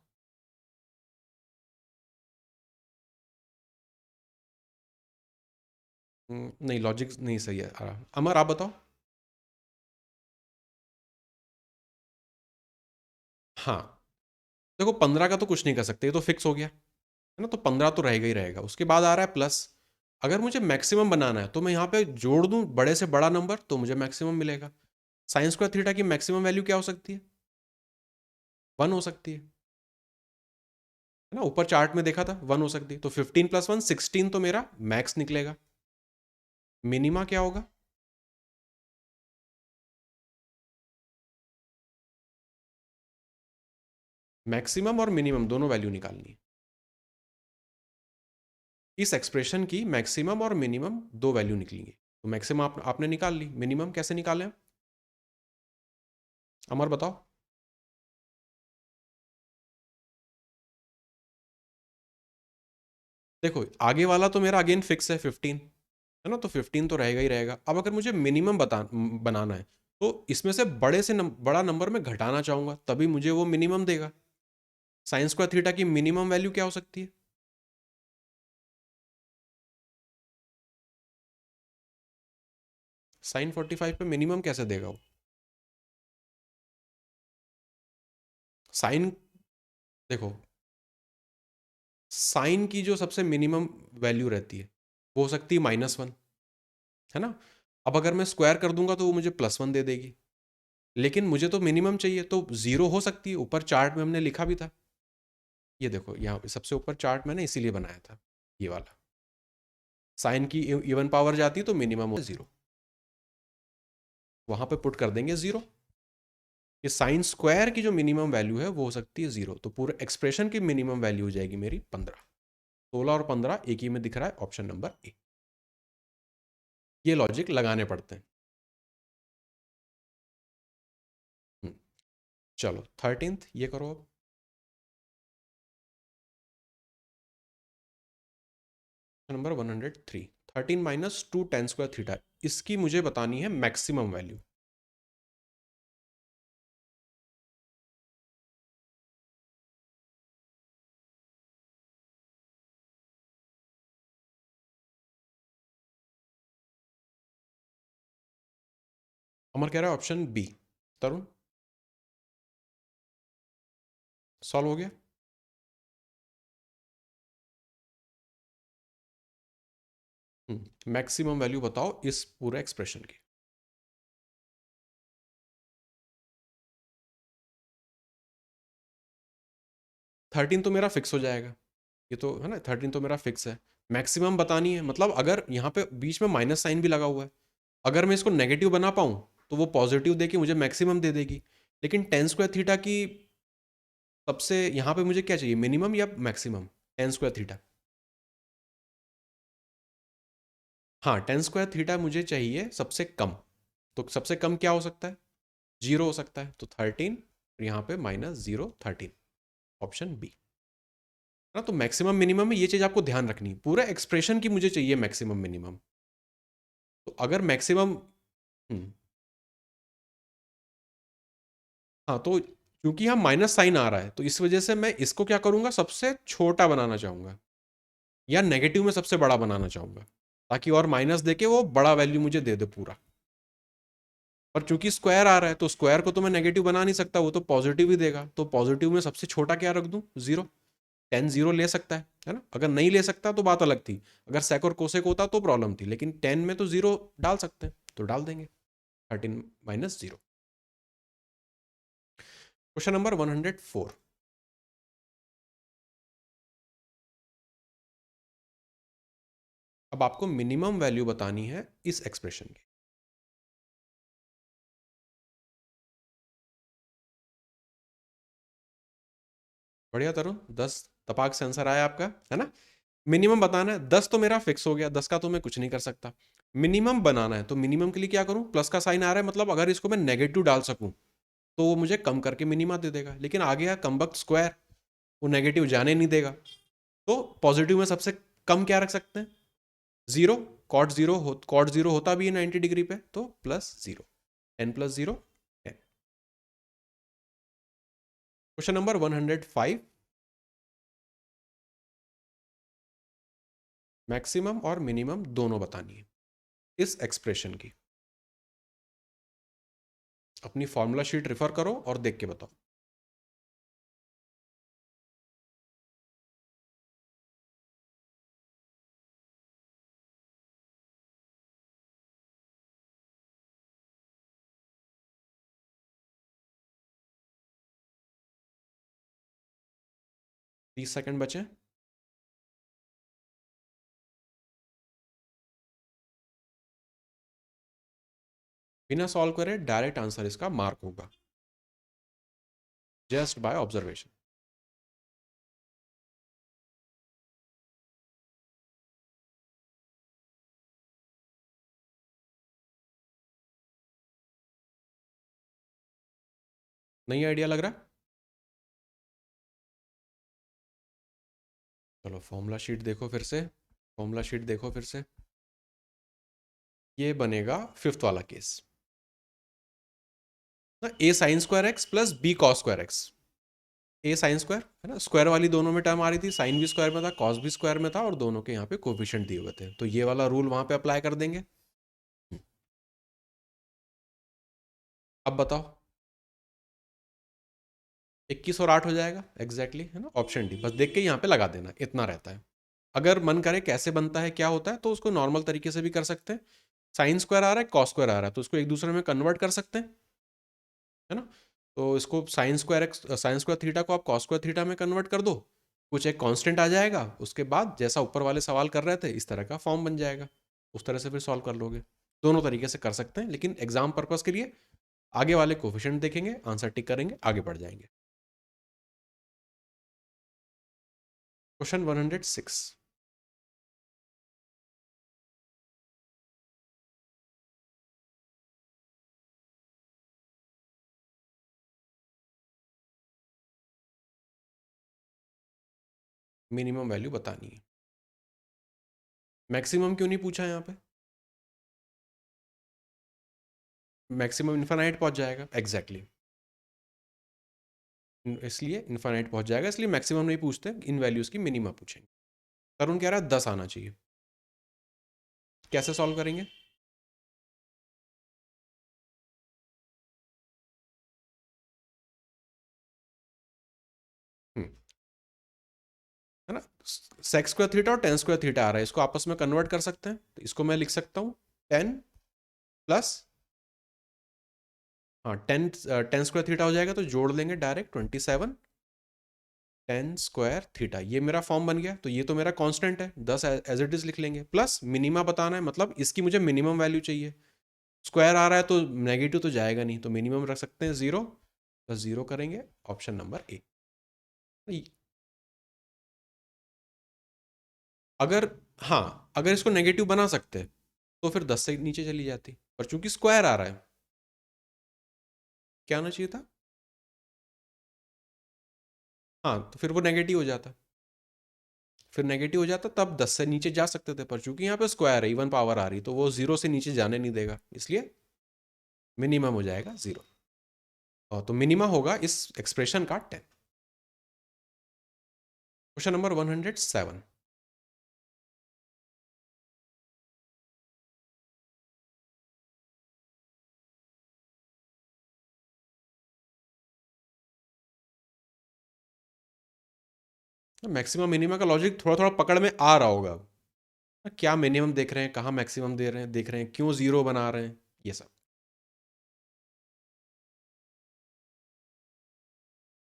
नहीं, लॉजिक नहीं सही है अमर, आप बताओ। हाँ, देखो 15 का तो कुछ नहीं कर सकते, ये तो फिक्स हो गया है ना, तो 15 तो रहेगा ही रहेगा। उसके बाद आ रहा है प्लस। अगर मुझे मैक्सिमम बनाना है तो मैं यहाँ पे जोड़ दूं बड़े से बड़ा नंबर, तो मुझे मैक्सिमम मिलेगा। साइन स्क्वायर थीटा की मैक्सिमम वैल्यू क्या हो सकती है? 1 हो सकती है ना, ऊपर चार्ट में देखा था 1 हो सकती है, तो 15 + 1 16 तो मेरा मैक्स निकलेगा। मिनिमा क्या होगा? मैक्सिमम और मिनिमम दोनों वैल्यू निकालनी है। इस एक्सप्रेशन की मैक्सिमम और मिनिमम दो वैल्यू निकलेंगी। तो मैक्सिमम आपने निकाल ली, मिनिमम कैसे निकालें? अमर बताओ। देखो आगे वाला तो मेरा अगेन फिक्स है 15, है ना, तो 15 तो रहेगा ही रहेगा। अब अगर मुझे मिनिमम बनाना है, तो इसमें से बड़ा नंबर में घटाना चाहूंगा, तभी मुझे वो मिनिमम देगा। साइन स्क्वायर थीटा की मिनिमम वैल्यू क्या हो सकती है? साइन 45 पे मिनिमम कैसे देगा वो? साइन, देखो साइन की जो सबसे मिनिमम वैल्यू रहती है वो हो सकती है -1, है ना। अब अगर मैं स्क्वायर कर दूंगा तो वो मुझे +1 दे देगी, लेकिन मुझे तो मिनिमम चाहिए, तो 0 हो सकती है। ऊपर चार्ट में हमने लिखा भी था, ये देखो यहाँ पे सबसे ऊपर चार्ट मैंने इसीलिए बनाया था, ये वाला। साइन की इवन पावर जाती है तो मिनिमम हो 0, वहां पे पुट कर देंगे 0। ये साइन स्क्वायर की जो मिनिमम वैल्यू है वो हो सकती है 0, तो पूरे एक्सप्रेशन की मिनिमम वैल्यू हो जाएगी मेरी 15। 16 और 15 एक ही में दिख रहा है, ऑप्शन नंबर ए। ये लॉजिक लगाने पड़ते हैं। हम्म, चलो 13th ये करो अब। नंबर 103, 13 - 2 tan स्क्वायर थीटा, इसकी मुझे बतानी है मैक्सिमम वैल्यू। अमर कह रहा है ऑप्शन बी। तरुण, सॉल्व हो गया? मैक्सिमम वैल्यू बताओ इस पूरे एक्सप्रेशन की। 13 तो मेरा फिक्स हो जाएगा, ये तो है ना, 13 तो मेरा फिक्स है। मैक्सिमम बतानी है, मतलब अगर यहाँ पे बीच में माइनस साइन भी लगा हुआ है, अगर मैं इसको नेगेटिव बना पाऊँ तो वो पॉजिटिव दे के मुझे मैक्सिमम दे देगी। लेकिन टेन स्क्वायर थीटा की सबसे यहाँ पे मुझे क्या चाहिए, मिनिमम या मैक्सिमम? टेन स्क्वायर थीटा, हाँ टेन स्क्वायर थीटा मुझे चाहिए सबसे कम। तो सबसे कम क्या हो सकता है? 0 हो सकता है, तो 13, यहाँ पे -0 13, ऑप्शन बी। ना, तो मैक्सिमम मिनिमम में ये चीज आपको ध्यान रखनी है, पूरा एक्सप्रेशन की मुझे चाहिए मैक्सिमम मिनिमम। तो अगर मैक्सिमम, हाँ, तो क्योंकि यहाँ माइनस साइन आ रहा है, तो इस वजह से मैं इसको क्या करूंगा, सबसे छोटा बनाना चाहूंगा, या नेगेटिव में सबसे बड़ा बनाना चाहूंगा, ताकि और माइनस देके वो बड़ा वैल्यू मुझे दे दे पूरा। पर चूंकि स्क्वायर आ रहा है, तो स्क्वायर को तो मैं नेगेटिव बना नहीं सकता, वो तो पॉजिटिव ही देगा, तो पॉजिटिव में सबसे छोटा क्या रख दूं, 0। 10 0 ले सकता है ना। अगर नहीं ले सकता तो बात अलग थी, अगर सेक और कोसेक होता तो प्रॉब्लम थी, लेकिन 10 में तो 0 डाल सकते हैं, तो डाल देंगे। 13 -0। Question number 104। अब आपको मिनिमम वैल्यू बतानी है इस एक्सप्रेशन की। बढ़िया तरुण, 10 तपाक से आंसर आया आपका, है ना। मिनिमम बताना है, 10 तो मेरा फिक्स हो गया, 10 का तो मैं कुछ नहीं कर सकता। मिनिमम बनाना है तो मिनिमम के लिए क्या करूं, प्लस का साइन आ रहा है, मतलब अगर इसको मैं नेगेटिव डाल सकूं तो वो मुझे कम करके मिनिमा दे देगा, लेकिन आ गया कमबख्त स्क्वायर, वो नेगेटिव जाने नहीं देगा। तो पॉजिटिव में सबसे कम क्या रख सकते हैं, जीरो। कॉट जीरो होता भी है 90 डिग्री पे, तो plus zero, n plus zero. Question number 105, maximum और मिनिमम दोनों बतानी है इस एक्सप्रेशन की। अपनी फॉर्मूला शीट रेफर करो और देख के बताओ। तीस सेकंड बचे। बिना सॉल्व करे डायरेक्ट आंसर इसका मार्क होगा, जस्ट बाय ऑब्जर्वेशन। नहीं आइडिया लग रहा। चलो फॉर्मूला शीट देखो फिर से, फॉर्मूला शीट देखो फिर से। ये बनेगा फिफ्थ वाला केस ना, A sine square X plus B cos square X. A sine square है ना, स्क्वायर वाली दोनों में टर्म आ रही थी, साइन भी स्क्वायर में था, कॉस भी स्क्वायर में था, और दोनों के यहाँ पे कोफिशिएंट दिए हुए थे, तो ये वाला रूल वहां पे अप्लाई कर देंगे। अब बताओ, 21 और 8 हो जाएगा एग्जैक्टली है ना, ऑप्शन डी, बस देख के यहाँ पे लगा देना, इतना रहता है। अगर मन करे कैसे बनता है क्या होता है, तो उसको नॉर्मल तरीके से भी कर सकते हैं। साइन स्क्वायर आ रहा है, कॉस स्क्वायर आ रहा है, तो उसको एक दूसरे में कन्वर्ट कर सकते हैं, है ना। तो इसको साइन स्क्वायर थीटा को आप कॉस स्क्वायर थीटा में कन्वर्ट कर दो, कुछ एक कांस्टेंट आ जाएगा, उसके बाद जैसा ऊपर वाले सवाल कर रहे थे इस तरह का फॉर्म बन जाएगा, उस तरह से फिर सॉल्व कर लोगे। दोनों तरीके से कर सकते हैं, लेकिन एग्जाम पर्पस के लिए आगे वाले कोफिशिएंट देखेंगे, आंसर टिक करेंगे, आगे बढ़ जाएंगे। क्वेश्चन 106, मिनिमम वैल्यू बतानी है। मैक्सिमम क्यों नहीं पूछा यहाँ पे, मैक्सिमम इन्फानाइट पहुंच जाएगा एग्जैक्टली इसलिए इन्फानाइट पहुंच जाएगा, इसलिए मैक्सिमम नहीं पूछते, इन वैल्यूज की मिनिमम पूछेंगे। तरुण कह रहा है 10 आना चाहिए, कैसे सॉल्व करेंगे। हम्म, है ना, सेक्स स्क्वायर थीटा और टेन स्क्वायर थीटा आ रहा है, इसको आपस में कन्वर्ट कर सकते हैं, तो इसको मैं लिख सकता हूँ 10 प्लस, हाँ 10 स्क्वायर थीटा हो जाएगा, तो जोड़ लेंगे डायरेक्ट 27 10 स्क्वायर थीटा, ये मेरा फॉर्म बन गया, तो ये तो मेरा कांस्टेंट है 10 एज इट इज लिख लेंगे, प्लस मिनिमा बताना है, मतलब इसकी मुझे मिनिमम वैल्यू चाहिए। स्क्वायर आ रहा है तो नेगेटिव तो जाएगा नहीं, तो मिनिमम रख सकते हैं 0, प्लस 0 करेंगे, ऑप्शन नंबर ए। अगर, हाँ अगर इसको नेगेटिव बना सकते तो फिर 10 से नीचे चली जाती, पर चूंकि स्क्वायर आ रहा है, क्या आना चाहिए था, हाँ तो फिर वो नेगेटिव हो जाता, फिर नेगेटिव हो जाता तब 10 से नीचे जा सकते थे, पर चूंकि यहाँ पे स्क्वायर है, इवन पावर आ रही, तो वो 0 से नीचे जाने नहीं देगा, इसलिए मिनिमम हो जाएगा 0, और तो मिनिमम होगा इस एक्सप्रेशन का 10। क्वेश्चन नंबर 107, मैक्सिमम मिनिमम का लॉजिक थोड़ा थोड़ा पकड़ में आ रहा होगा, क्या मिनिमम देख रहे हैं, कहाँ मैक्सिमम दे रहे हैं देख रहे हैं, क्यों जीरो बना रहे हैं, ये सब।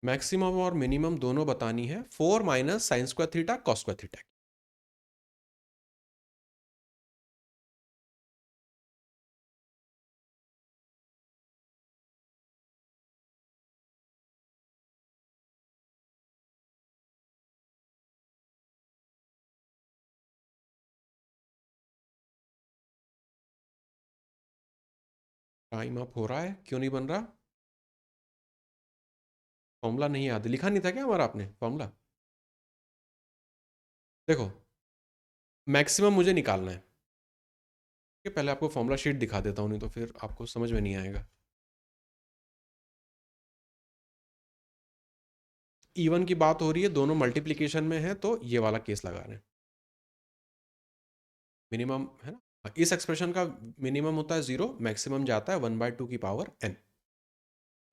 मैक्सिमम और मिनिमम दोनों बतानी है, 4 minus sign square theta cos square theta. Time up हो रहा है, क्यों नहीं बन रहा? फॉर्मूला नहीं याद, लिखा नहीं था क्या हमारा आपने फॉर्मूला? देखो, मैक्सिमम मुझे निकालना है। कि पहले आपको फॉर्मूला शीट दिखा देता हूँ, नहीं तो फिर आपको समझ में नहीं आएगा। इवन की बात हो रही है, दोनों मल्टीप्लिकेशन में है, तो ये वाला केस लगा रहे हैं। मिनिमम है ना, इस एक्सप्रेशन का मिनिमम होता है 0, मैक्सिमम जाता है 1/2 की पावर n।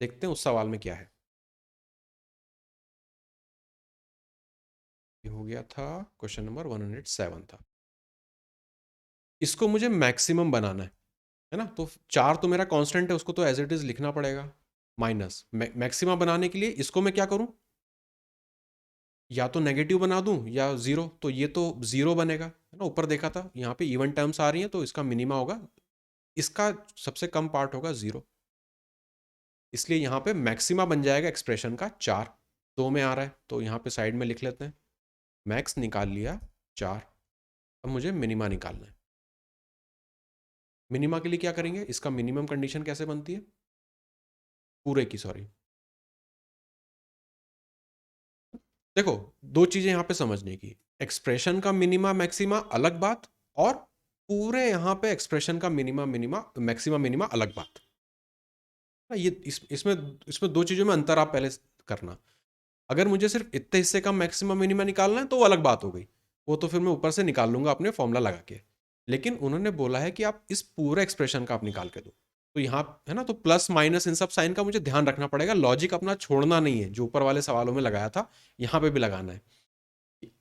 देखते हैं उस सवाल में क्या है। ये हो गया था, क्वेश्चन नंबर 107 था। इसको मुझे मैक्सिमम बनाना है ना, तो 4 तो मेरा कांस्टेंट है, उसको तो एज इट इज लिखना पड़ेगा। माइनस मैक्सिमम बनाने के लिए इसको मैं क्या करूं, या तो नेगेटिव बना दूं या जीरो, तो ये तो जीरो बनेगा है ना। ऊपर देखा था, यहाँ पे इवन टर्म्स आ रही हैं, तो इसका मिनिमा होगा, इसका सबसे कम पार्ट होगा जीरो। इसलिए यहाँ पे मैक्सिमा बन जाएगा एक्सप्रेशन का 4। 2 में आ रहा है, तो यहाँ पे साइड में लिख लेते हैं, मैक्स निकाल लिया 4। अब मुझे मिनिमा निकालना है। मिनिमा के लिए क्या करेंगे, इसका मिनिमम कंडीशन कैसे बनती है, पूरे की सॉरी। देखो, दो चीजें यहाँ पे समझने की, एक्सप्रेशन का मिनिमा मैक्सिमा अलग बात, और पूरे यहाँ पे एक्सप्रेशन का मिनिमा मिनिमा मैक्सिमा मिनिमा अलग बात। ये इसमें इसमें दो चीजों में अंतर आप पहले करना। अगर मुझे सिर्फ इतने हिस्से का मैक्सिमम मिनिमा निकालना है तो वो अलग बात हो गई, वो तो फिर मैं ऊपर से निकाल लूंगा अपने फॉर्मूला लगा के। लेकिन उन्होंने बोला है कि आप इस पूरे एक्सप्रेशन का आप निकाल के दो, तो यहाँ है ना, तो प्लस माइनस इन सब साइन का मुझे ध्यान रखना पड़ेगा, लॉजिक अपना छोड़ना नहीं है, जो ऊपर वाले सवालों में लगाया था यहाँ पे भी लगाना है।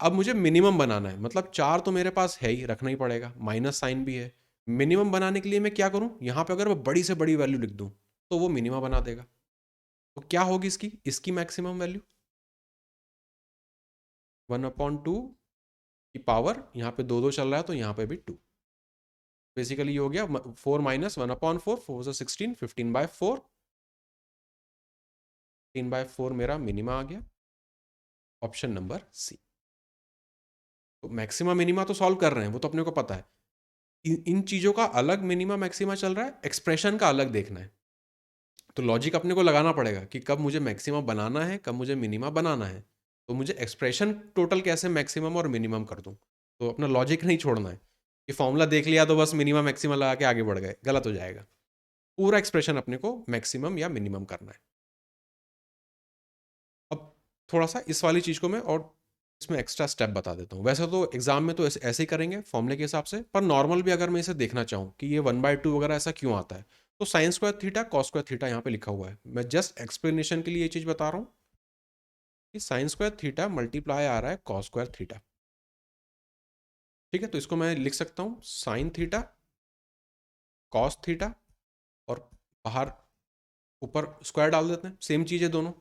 अब मुझे मिनिमम बनाना है, मतलब 4 तो मेरे पास है ही, रखना ही पड़ेगा, माइनस साइन भी है। मिनिमम बनाने के लिए मैं क्या करूं, यहाँ पे अगर मैं बड़ी से बड़ी वैल्यू लिख दूं तो वो मिनिमम बना देगा। तो क्या होगी इसकी इसकी मैक्सिमम वैल्यू, 1/2 की पावर, यहाँ पे दो दो चल रहा है तो यहाँ पे भी 2। बेसिकली ये हो गया 4 माइनस 1/4, 4 से 16, 15/4। 15/4 मेरा मिनिमा आ गया, ऑप्शन नंबर सी। तो मैक्सिमा मिनिमा तो सॉल्व कर रहे हैं, वो तो अपने को पता है। इन चीज़ों का अलग मिनिमा मैक्सिमा चल रहा है, एक्सप्रेशन का अलग देखना है। तो लॉजिक अपने को लगाना पड़ेगा कि कब मुझे मैक्सिमा बनाना है, कब मुझे मिनिमा बनाना है। तो मुझे एक्सप्रेशन टोटल कैसे मैक्सिमम और मिनिमम कर दूं, तो अपना लॉजिक नहीं छोड़ना है कि फॉर्मूला देख लिया तो बस मिनिमम मैक्सिमम लगा के आगे बढ़ गए, गलत हो जाएगा। पूरा एक्सप्रेशन अपने को मैक्सिमम या मिनिमम करना है। अब थोड़ा सा इस वाली चीज़ को मैं और इसमें एक्स्ट्रा स्टेप बता देता हूँ। वैसे तो एग्जाम में तो ऐसे ही करेंगे फॉर्मूले के हिसाब से, पर नॉर्मल भी अगर मैं इसे देखना चाहूँ कि ये 1/2 वगैरह ऐसा क्यों आता है, तो sign square theta cos square theta यहाँ पे लिखा हुआ है। मैं जस्ट एक्सप्लेनेशन के लिए ये चीज़ बता रहा हूँ कि साइन स्क्वायर थीटा मल्टीप्लाई आ रहा है कॉस स्क्वायर थीटा। ठीक है, तो इसको मैं लिख सकता हूँ साइन थीटा कॉस थीटा, और बाहर ऊपर स्क्वायर डाल देते हैं, सेम चीज़ है दोनों।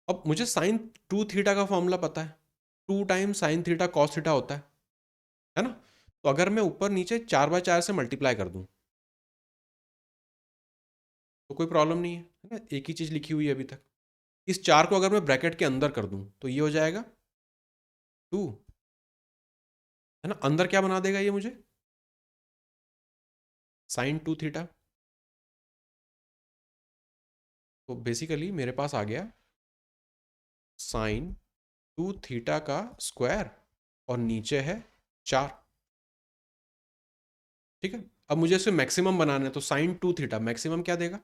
अब मुझे साइन 2 थीटा का फॉर्मूला पता है, 2 times sign theta cos theta होता है ना। तो अगर मैं ऊपर नीचे 4/4 से मल्टीप्लाई कर दूं तो कोई प्रॉब्लम नहीं है ना, एक ही चीज़ लिखी हुई है अभी तक। इस 4 को अगर मैं ब्रैकेट के अंदर कर दूं तो ये हो जाएगा 2, है ना। अंदर क्या बना देगा ये मुझे, साइन 2 थीटा। तो बेसिकली मेरे पास आ गया साइन 2 थीटा का स्क्वायर, और नीचे है 4। ठीक है, अब मुझे इसे मैक्सिमम बनाना है, तो साइन 2 थीटा मैक्सिमम क्या देगा,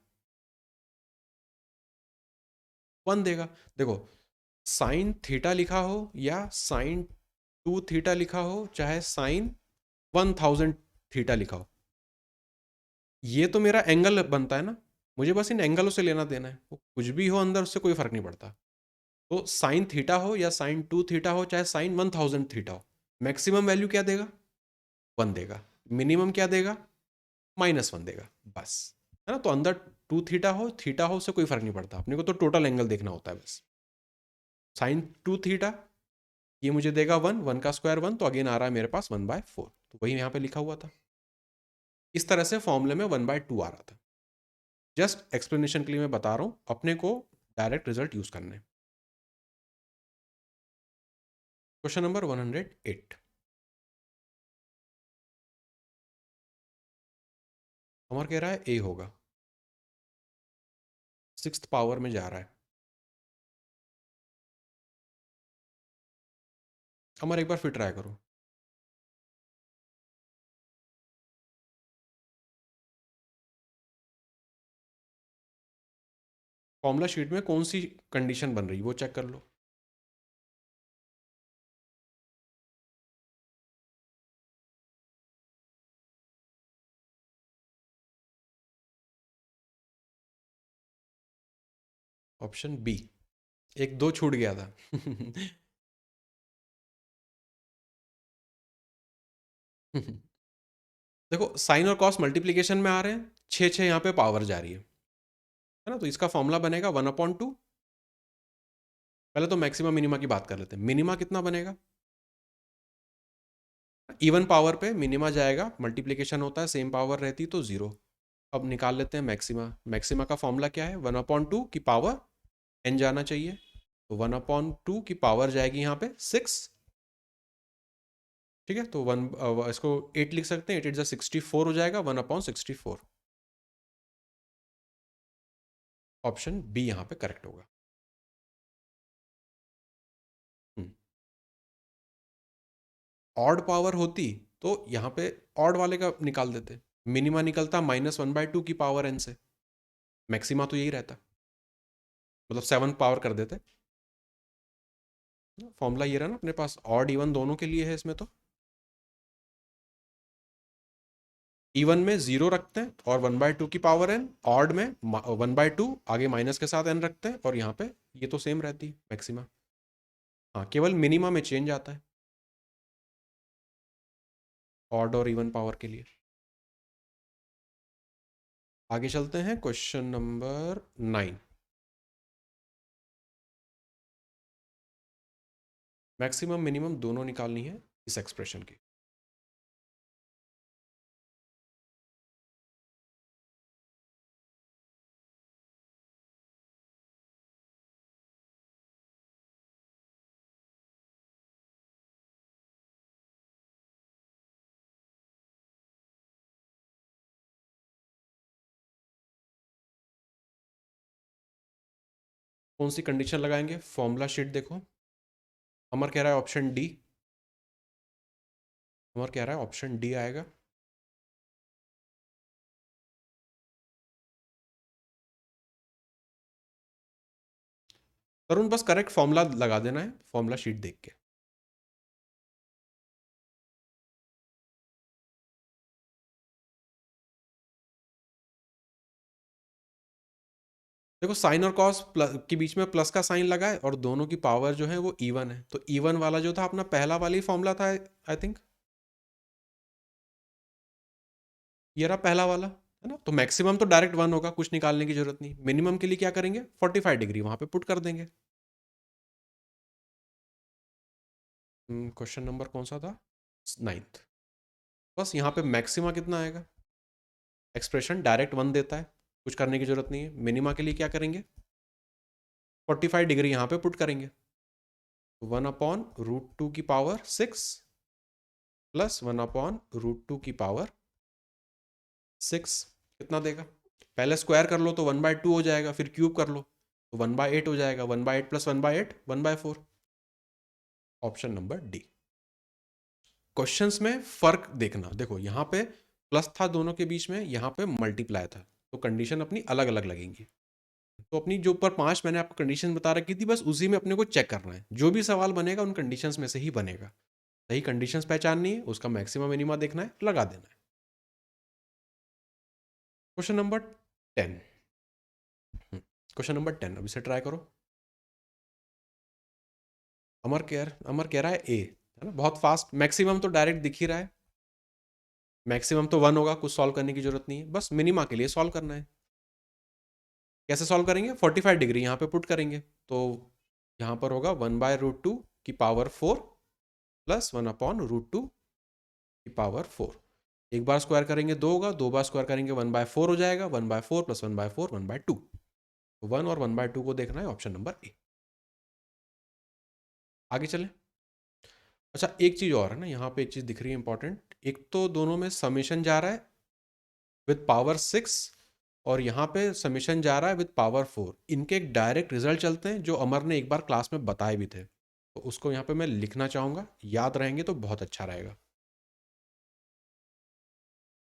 1 देगा। देखो, साइन थीटा लिखा हो या साइन 2 थीटा लिखा हो, चाहे साइन 1000 थीटा लिखा हो, ये तो मेरा एंगल बनता है ना। मुझे बस इन एंगलों से लेना देना है, वो कुछ भी हो अंदर उससे कोई फर्क नहीं पड़ता। तो साइन थीटा हो या साइन 2 थीटा हो, चाहे साइन 1000 थीटा हो, मैक्सिमम वैल्यू क्या देगा, 1 देगा। मिनिमम क्या देगा, -1 देगा, बस। है ना, तो अंदर 2 थीटा हो उससे कोई फर्क नहीं पड़ता, अपने को तो टोटल एंगल देखना होता है बस। साइन 2 थीटा ये मुझे देगा 1, 1 का स्क्वायर 1, तो अगेन आ रहा है मेरे पास 1/4, तो वही यहाँ पे लिखा हुआ था। इस तरह से फॉर्मूले में 1/2 आ रहा था। जस्ट एक्सप्लेनेशन के लिए मैं बता रहा हूँ, अपने को डायरेक्ट रिजल्ट यूज करने। Question number 108। अमर कह रहा है ए होगा, 6th पावर में जा रहा है। अमर एक बार फिर ट्राई करो। फॉर्मूला शीट में कौन सी कंडीशन बन रही वो चेक कर लो। ऑप्शन बी, एक दो छूट गया था। देखो साइन और कॉस मल्टीप्लीकेशन में आ रहे हैं, 6 6 यहाँ पे पावर जा रही है ना, तो इसका फॉर्मूला बनेगा 1/2। पहले तो मैक्सिमम मिनिमा की बात कर लेते हैं। मिनिमा कितना बनेगा, इवन पावर पे मिनिमा जाएगा, मल्टीप्लीकेशन होता है, सेम पावर रहती तो जीरो। अब निकाल लेते हैं मैक्सिमा। मैक्सिमा का फॉर्मूला क्या है, 1/2 की पावर एन जाना चाहिए, तो 1/2 की पावर जाएगी यहाँ पे 6। ठीक है, तो इसको 8 लिख सकते हैं, 8 8 64 हो जाएगा, 1/64। ऑप्शन बी यहाँ पे करेक्ट होगा। ऑड पावर होती तो यहाँ पे ऑड वाले का निकाल देते, मिनिमा निकलता -1/2 की पावर एन से, मैक्सिमा तो यही रहता, मतलब 7 पावर कर देते। फॉर्मूला ये रहा ना अपने पास, ऑड इवन दोनों के लिए है इसमें, तो इवन में 0 रखते हैं और 1/2 की पावर एन, ऑड में 1/2 आगे माइनस के साथ एन रखते हैं, और यहाँ पे ये तो सेम रहती है मैक्सिमा। हाँ, केवल मिनिमा में चेंज आता है ऑड और इवन पावर के लिए। आगे चलते हैं, क्वेश्चन नंबर 9। मैक्सिमम मिनिमम दोनों निकालनी है इस एक्सप्रेशन की। कौन सी कंडीशन लगाएंगे, फॉर्मूला शीट देखो। अमर कह रहा है ऑप्शन डी, अमर कह रहा है ऑप्शन डी आएगा। तरुण बस करेक्ट फॉर्मूला लगा देना है, फॉर्मूला शीट देख के। देखो साइन और कॉस के बीच में प्लस का साइन लगा है, और दोनों की पावर जो है वो इवन है, तो इवन वाला जो था अपना पहला वाला ही फॉर्मूला था आई थिंक, ये रहा पहला वाला, है ना। तो मैक्सिमम तो डायरेक्ट 1 होगा, कुछ निकालने की जरूरत नहीं। मिनिमम के लिए क्या करेंगे, 45 डिग्री वहां पे पुट कर देंगे। क्वेश्चन नंबर कौन सा था, 9th। बस यहाँ पे मैक्सिमा कितना आएगा, एक्सप्रेशन डायरेक्ट 1 देता है, कुछ करने की जरूरत नहीं है। मिनिमा के लिए क्या करेंगे, 45 डिग्री यहाँ पे पुट करेंगे, 1/√2 की पावर 6 प्लस 1/√2 की पावर 6 कितना देगा, पहले स्क्वायर कर लो तो 1/2 हो जाएगा, फिर क्यूब कर लो तो 1/8 हो जाएगा, 1/8 plus 1/8 1/4। Option number D. Questions में फर्क देखना, देखो यहाँ पे प्लस था दोनों के बीच में, यहाँ पे मल्टीप्लाई था, तो कंडीशन अपनी अलग अलग लगेंगी। तो अपनी जो ऊपर 5 मैंने आपको कंडीशन बता रखी थी, बस उसी में अपने को चेक करना है, जो भी सवाल बनेगा उन कंडीशंस में से ही बनेगा। सही कंडीशंस पहचाननी है, उसका मैक्सिमम मिनिमा देखना है, लगा देना है। Question number 10। क्वेश्चन नंबर 10 अभी से ट्राई करो। अमर कह रहा है ए, है ना, बहुत फास्ट। मैक्सिमम तो डायरेक्ट दिख ही रहा है, मैक्सिमम तो 1 होगा, कुछ सॉल्व करने की जरूरत नहीं है, बस मिनिमा के लिए सॉल्व करना है। कैसे सॉल्व करेंगे, 45 डिग्री यहाँ पे पुट करेंगे, तो यहाँ पर होगा 1/√2 की पावर 4 प्लस 1/√2 की पावर 4। एक बार स्क्वायर करेंगे 2 होगा, 2 बार स्क्वायर करेंगे 1/4 हो जाएगा, 1/4 प्लस 1/4 1/2। तो 1 और 1/2 को देखना है, ऑप्शन नंबर ए। आगे चलें। अच्छा एक चीज़ और है ना, यहाँ पे एक चीज़ दिख रही है इंपॉर्टेंट, एक तो दोनों में समेशन जा रहा है विथ पावर 6 और यहाँ पे समीशन जा रहा है विथ पावर 4। इनके एक डायरेक्ट रिजल्ट चलते हैं जो अमर ने एक बार क्लास में बताए भी थे, तो उसको यहाँ पे मैं लिखना चाहूँगा, याद रहेंगे तो बहुत अच्छा रहेगा।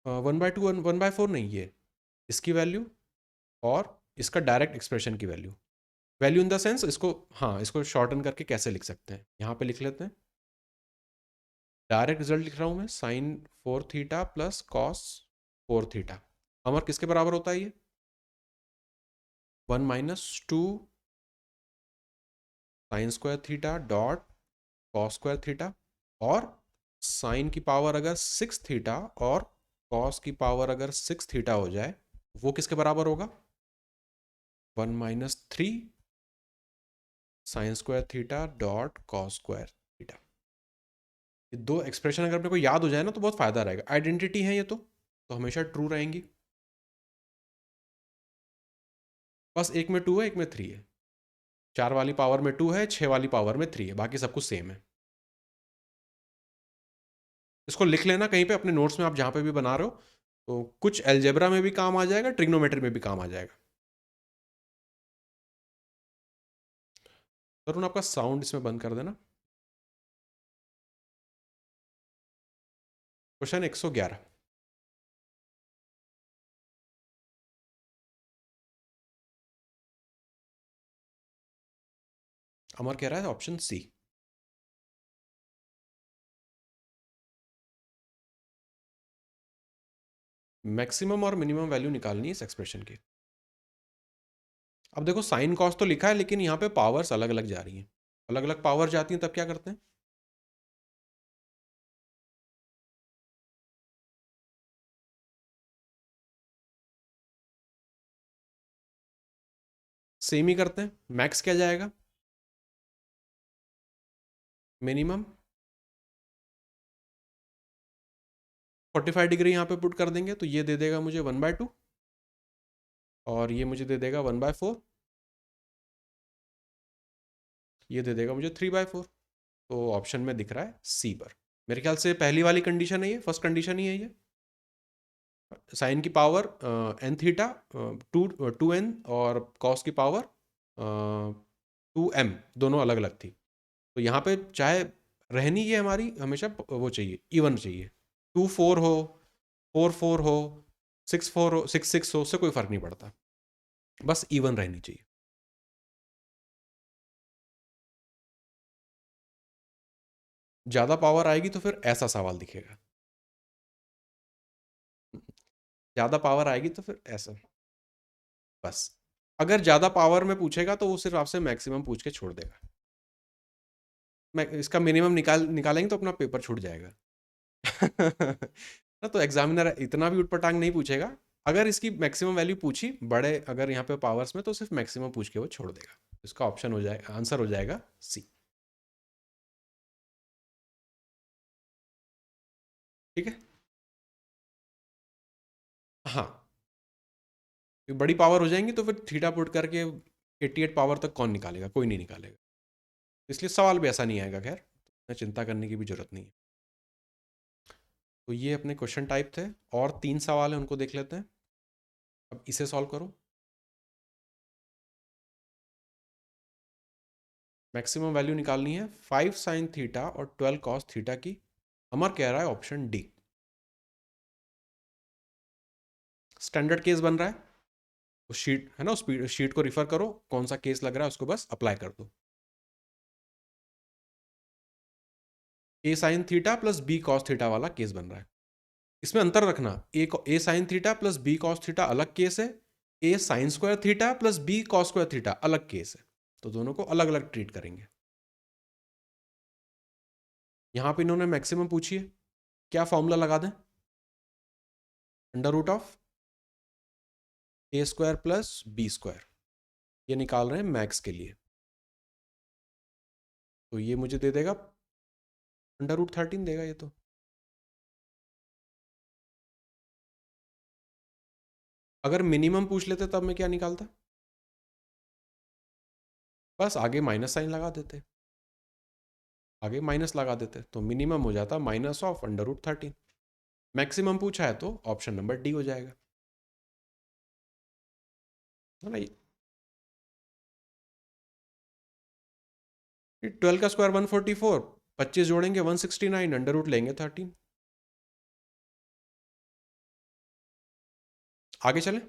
1/2 1/4 नहीं, ये इसकी वैल्यू और इसका डायरेक्ट एक्सप्रेशन की value, value in the sense इसको, हाँ इसको शॉर्टन करके कैसे लिख सकते हैं, यहाँ पे लिख लेते हैं। डायरेक्ट रिजल्ट लिख रहा हूँ मैं, sine 4 theta plus cos 4 theta. अमर किसके बराबर होता है ये? 1 - 2 sine square theta dot cos square theta, और साइन की पावर अगर 6 थीटा और कॉस की पावर अगर 6 थीटा हो जाए, वो किसके बराबर होगा? 1 - 3 sign square theta dot cos square theta. ये दो एक्सप्रेशन अगर अपने को याद हो जाए ना तो बहुत फायदा रहेगा। आइडेंटिटी है ये तो हमेशा ट्रू रहेंगी। बस एक में 2 है, एक में 3 है। 4 वाली पावर में 2 है, 6 वाली पावर में 3 है, बाकी सब कुछ सेम है। इसको लिख लेना कहीं पे अपने नोट्स में, आप जहाँ पे भी बना रहे हो, तो कुछ एल्जेब्रा में भी काम आ जाएगा, ट्रिग्नोमेट्री में भी काम आ जाएगा। तरुण आपका साउंड इसमें बंद कर देना। क्वेश्चन 111। अमर कह रहा है ऑप्शन सी। मैक्सिमम और मिनिमम वैल्यू निकालनी है इस एक्सप्रेशन की। अब देखो साइन कॉस तो लिखा है, लेकिन यहाँ पे पावर्स अलग अलग जा रही हैं, अलग अलग पावर जाती हैं, तब क्या करते हैं? सेम ही करते हैं। मैक्स क्या जाएगा? मिनिमम 45 डिग्री यहाँ पे पुट कर देंगे, तो ये दे देगा मुझे 1/2 और ये मुझे दे देगा 1/4, ये दे देगा मुझे 3/4। तो ऑप्शन में दिख रहा है सी पर। मेरे ख्याल से पहली वाली कंडीशन है ये, फर्स्ट कंडीशन ही है ये। साइन की पावर एन थीटा 2n और कॉस की पावर 2m, दोनों अलग अलग थी। तो यहाँ पे चाहे रहनी ये हमारी हमेशा वो चाहिए, इवन चाहिए। 2 4 हो, 4 4 हो, 6 4 हो, 6 6 हो, उससे कोई फर्क नहीं पड़ता, बस इवन रहनी चाहिए। ज़्यादा पावर आएगी तो फिर ऐसा सवाल दिखेगा, ज़्यादा पावर आएगी तो फिर ऐसा। बस अगर ज़्यादा पावर में पूछेगा तो वो सिर्फ आपसे मैक्सिमम पूछ के छोड़ देगा। मैं इसका मिनिमम निकालेंगे तो अपना पेपर छूट जाएगा। ना तो एग्जामिनर इतना भी उटपटांग नहीं पूछेगा। अगर इसकी मैक्सिमम वैल्यू पूछी बड़े, अगर यहाँ पे पावर्स में, तो सिर्फ मैक्सिमम पूछ के वो छोड़ देगा। इसका ऑप्शन हो जाएगा, आंसर हो जाएगा सी। ठीक है। हाँ, बड़ी पावर हो जाएंगी तो फिर थीटा पुट करके 88 पावर तक कौन निकालेगा? कोई नहीं निकालेगा। इसलिए सवाल भी ऐसा नहीं आएगा। खैर, चिंता करने की भी जरूरत नहीं है। तो ये अपने क्वेश्चन टाइप थे, और 3 सवाल हैं, उनको देख लेते हैं। अब इसे सॉल्व करो। मैक्सिमम वैल्यू निकालनी है 5 साइन थीटा और 12 कॉस थीटा की। अमर कह रहा है ऑप्शन डी। स्टैंडर्ड केस बन रहा है, उस शीट है ना, उस शीट को रिफर करो, कौन सा केस लग रहा है उसको बस अप्लाई कर दो। A sine theta plus B cos theta वाला केस बन रहा है। इसमें अंतर रखना, A sine theta plus B cos theta अलग केस है, A sine square theta plus B cos square theta अलग केस है। तो दोनों को अलग अलग ट्रीट करेंगे। यहां पे इन्होंने मैक्सिमम पूछी है, क्या फॉर्मूला लगा दें? Under root of A square plus B square, ये निकाल रहे हैं मैक्स के लिए। तो ये मुझे दे देगा √13 देगा ये तो। अगर मिनिमम पूछ लेते तब मैं क्या निकालता? बस आगे माइनस साइन लगा देते, आगे माइनस लगा देते, तो मिनिमम हो जाता -(√13). मैक्सिमम पूछा है तो ऑप्शन नंबर डी हो जाएगा। है ना। 12 का स्क्वायर 144, 25 जोड़ेंगे 169, अंडर रूट लेंगे 13। आगे चलें।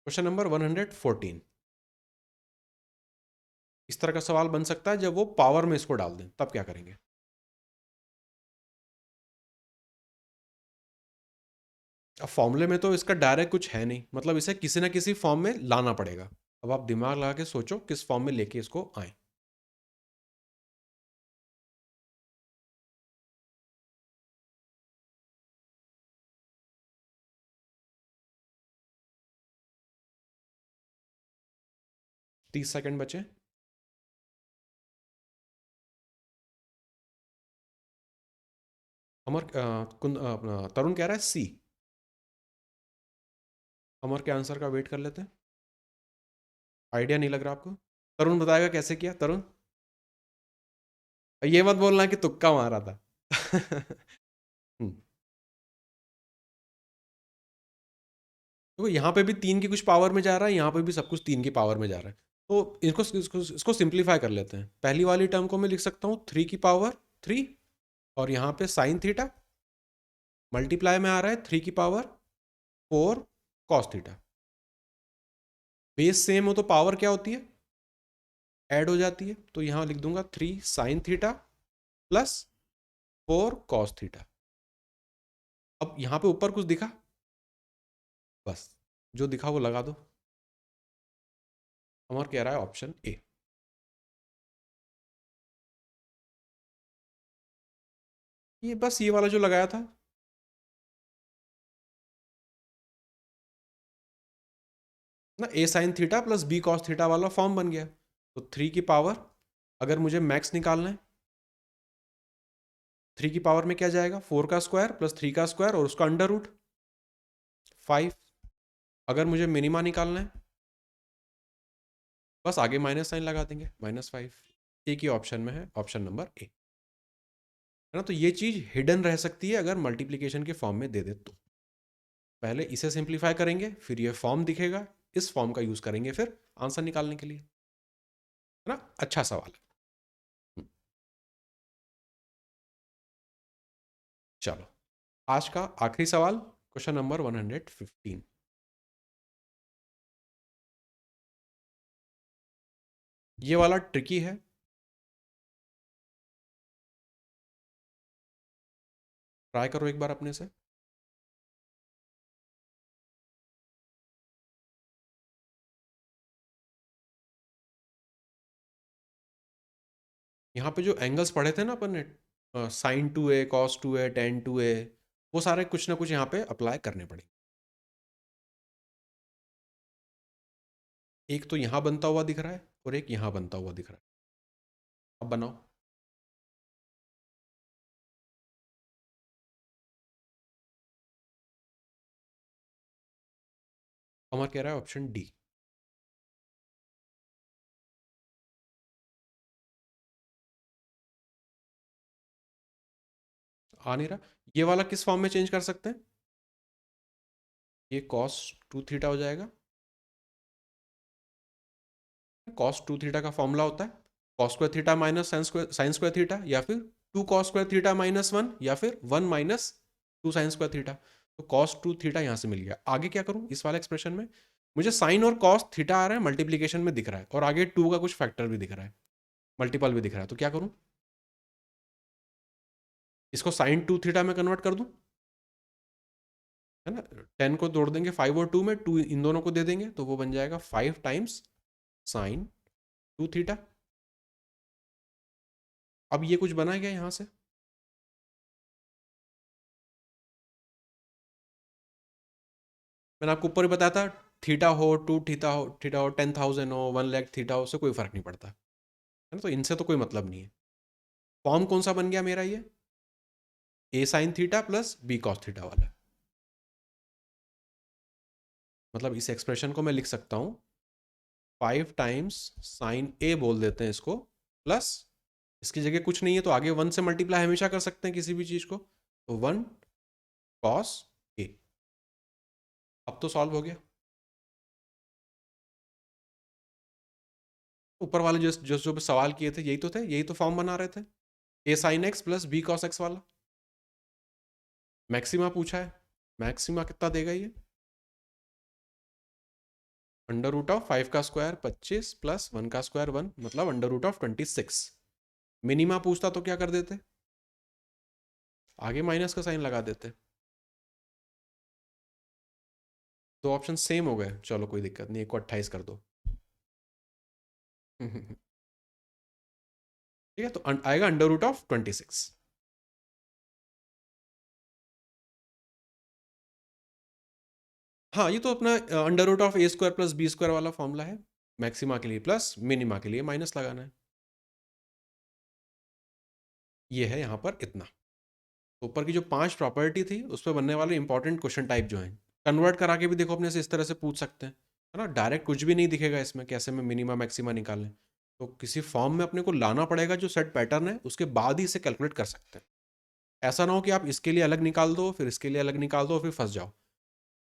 Question number 114। इस तरह का सवाल बन सकता है जब वो पावर में इसको डाल दें, तब क्या करेंगे। अब फॉर्मूले में तो इसका डायरेक्ट कुछ है नहीं, मतलब इसे किसी ना किसी फॉर्म में लाना पड़ेगा। अब आप दिमाग लगा के सोचो किस फॉर्म में लेके इसको आए। तीस सेकंड बचे। अमर अपना तरुण कह रहा है सी। अमर के आंसर का वेट कर लेते हैं। आइडिया नहीं लग रहा आपको। तरुण बताएगा कैसे किया तरुण। ये मत बोलना कि तुक्का मारा था। हम्म, तो यहाँ पे भी तीन की कुछ पावर में जा रहा है, यहाँ पे भी सब कुछ तीन की पावर में जा रहा है। तो इसको सिंप्लीफाई कर लेते हैं। पहली वाली टर्म को मैं लिख सकता हूँ 3 की पावर 3, और यहाँ पे साइन थीटा मल्टीप्लाई में आ रहा है 3 की power 4 cos theta. Base same हो तो पावर क्या होती है, ऐड हो जाती है। तो यहाँ लिख दूंगा 3 sign theta plus 4 cos theta. अब यहाँ पे ऊपर कुछ दिखा, बस जो दिखा वो लगा दो। अमर कह रहा है ऑप्शन ए। ये बस ये वाला जो लगाया था ना, A sine theta plus B cos theta वाला फॉर्म बन गया। तो 3 की पावर, अगर मुझे मैक्स निकालना है, 3 की पावर में क्या जाएगा, 4 का स्क्वायर प्लस 3 का स्क्वायर और उसका अंडर रूट 5। अगर मुझे मिनिमा निकालना है, बस आगे माइनस साइन लगा देंगे, -5। एक ही ऑप्शन में है, ऑप्शन नंबर ए, है ना। तो ये चीज हिडन रह सकती है अगर मल्टीप्लीकेशन के फॉर्म में दे दे तो। पहले इसे सिंप्लीफाई करेंगे, फिर ये फॉर्म दिखेगा, इस फॉर्म का यूज करेंगे फिर आंसर निकालने के लिए, है ना। अच्छा सवाल है। चलो, आज का आखिरी सवाल, क्वेश्चन नंबर 115। ये वाला ट्रिकी है। ट्राई करो एक बार अपने से। यहाँ पे जो एंगल्स पढ़े थे ना अपन ने, sign 2a cos 2a ten 2a, वो सारे कुछ ना कुछ यहाँ पे अप्लाई करने पड़े। एक तो यहाँ बनता हुआ दिख रहा है और एक यहाँ बनता हुआ दिख रहा है। अब बनाओ। अमर कह रहा है ऑप्शन डी। आ नहीं रहा। ये वाला किस फॉर्म में चेंज कर सकते हैं, ये कॉस 2 थीटा हो जाएगा। कॉस 2 थीटा का फॉर्मूला होता है cos square theta minus sign square theta, या फिर 2 कॉस स्क्वायर थीटा -1, या फिर 1 माइनस 2 साइन स्क्वायर थीटा। तो कॉस 2 थीटा यहाँ से मिल गया। आगे क्या करूँ इस वाले एक्सप्रेशन में, मुझे साइन और कॉस थीटा आ रहा है, मल्टीप्लीकेशन में दिख रहा है, और आगे 2 का कुछ फैक्टर भी दिख रहा है, मल्टीपल भी दिख रहा है। तो क्या करूँ, इसको साइन 2 थीटा में कन्वर्ट कर दूँ, है ना। 10 को तोड़ देंगे 5 और 2 में, 2 इन दोनों को दे देंगे, तो वो बन जाएगा 5 टाइम्स साइन 2 थीटा। अब ये कुछ बना गया यहाँ से, मैंने आपको ऊपर ही बताया था, थीटा हो 2 थीटा हो 10,000 हो 1 लाख थीटा हो, उससे कोई फर्क नहीं पड़ता, है ना। तो इनसे तो कोई मतलब नहीं है। फॉर्म कौन सा बन गया मेरा, ये A sine theta plus B cos theta वाला। मतलब इस एक्सप्रेशन को मैं लिख सकता हूँ 5 टाइम्स साइन ए बोल देते हैं इसको, प्लस इसकी जगह कुछ नहीं है तो आगे 1 से मल्टीप्लाई हमेशा कर सकते हैं किसी भी चीज़ को, तो 1 कॉस ए। अब तो सॉल्व हो गया। ऊपर वाले जो सवाल किए थे यही तो थे, यही तो फॉर्म बना रहे थे, A sine X plus B cos X वाला। मैक्सिमा पूछा है, मैक्सिमा कितना देगा ये? अंडर रूट ऑफ 5 का स्क्वायर 25 प्लस 1 का स्क्वायर 1, मतलब अंडर रूट ऑफ 26। मिनिमा पूछता तो क्या कर देते, आगे माइनस का साइन लगा देते। दो ऑप्शन सेम हो गए, चलो कोई दिक्कत नहीं, एक को 28 कर दो। ठीक है, तो आएगा अंडर रूट ऑफ 26। हाँ, ये तो अपना under root of A square plus B square वाला फॉर्मूला है। मैक्सिमा के लिए प्लस, मिनिमा के लिए माइनस लगाना है। ये है यहाँ पर इतना। तो ऊपर की जो 5 प्रॉपर्टी थी उस पर बनने वाले इंपॉर्टेंट क्वेश्चन टाइप जो हैं, कन्वर्ट करा के भी देखो अपने से इस तरह से पूछ सकते हैं, है ना। डायरेक्ट कुछ भी नहीं दिखेगा इसमें, कैसे में मिनिमा मैक्सिमा निकालें, तो किसी फॉर्म में अपने को लाना पड़ेगा जो सेट पैटर्न है, उसके बाद ही इसे कैलकुलेट कर सकते हैं। ऐसा ना हो कि आप इसके लिए अलग निकाल दो, फिर इसके लिए अलग निकाल दो, फिर फंस जाओ।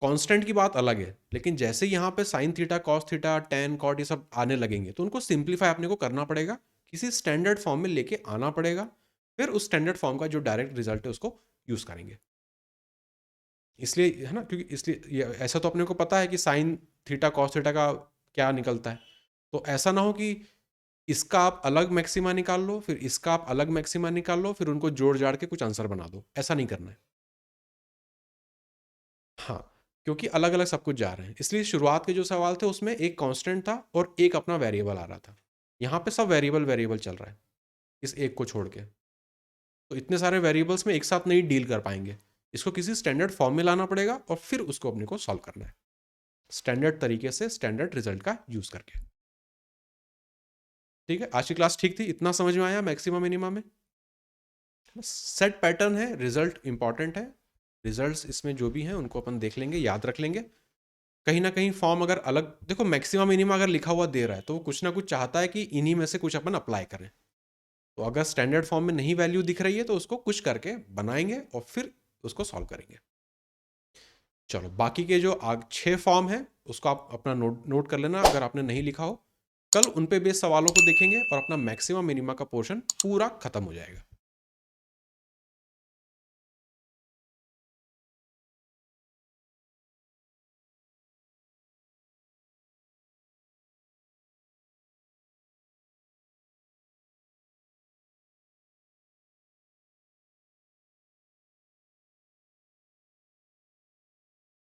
कांस्टेंट की बात अलग है, लेकिन जैसे यहाँ पे sine theta cos theta tan cot ये सब आने लगेंगे, तो उनको सिंप्लीफाई अपने को करना पड़ेगा, किसी स्टैंडर्ड फॉर्म में लेके आना पड़ेगा, फिर उस स्टैंडर्ड फॉर्म का जो डायरेक्ट रिजल्ट है उसको यूज करेंगे। इसलिए है ना, क्योंकि इसलिए ऐसा तो अपने को पता है कि साइन थीटा कॉस थीटा का क्या निकलता है, तो ऐसा ना हो कि इसका आप अलग मैक्सिमा निकाल लो, फिर इसका आप अलग मैक्सिमा निकाल लो, फिर उनको जोड़ जाड़ के कुछ आंसर बना दो, ऐसा नहीं करना है। हाँ, क्योंकि अलग अलग सब कुछ जा रहे हैं, इसलिए शुरुआत के जो सवाल थे उसमें एक कांस्टेंट था और एक अपना वेरिएबल आ रहा था। यहाँ पे सब वेरिएबल वेरिएबल चल रहा है इस एक को छोड़ के, तो इतने सारे वेरिएबल्स में एक साथ नहीं डील कर पाएंगे, इसको किसी स्टैंडर्ड फॉर्म में लाना पड़ेगा और फिर उसको अपने को सॉल्व करना है स्टैंडर्ड तरीके से, स्टैंडर्ड रिजल्ट का यूज करके। ठीक है, आज की क्लास ठीक थी, इतना समझ में आया मैक्सिमम मिनिमम में। सेट पैटर्न है, रिजल्ट इंपॉर्टेंट है, रिजल्ट्स इसमें जो भी हैं उनको अपन देख लेंगे, याद रख लेंगे। कहीं ना कहीं फॉर्म अगर अलग, देखो मैक्सिमम मिनिमम अगर लिखा हुआ दे रहा है तो वो कुछ ना कुछ चाहता है कि इन्हीं में से कुछ अपन अप्लाई करें, तो अगर स्टैंडर्ड फॉर्म में नहीं वैल्यू दिख रही है तो उसको कुछ करके बनाएंगे और फिर उसको सॉल्व करेंगे। चलो, बाकी के जो 6 फॉर्म है उसको आप अपना नोट कर लेना, अगर आपने नहीं लिखा हो। कल उन पे बेस्ड सवालों को देखेंगे और अपना मैक्सिमम मिनिमा का पोर्शन पूरा खत्म हो जाएगा।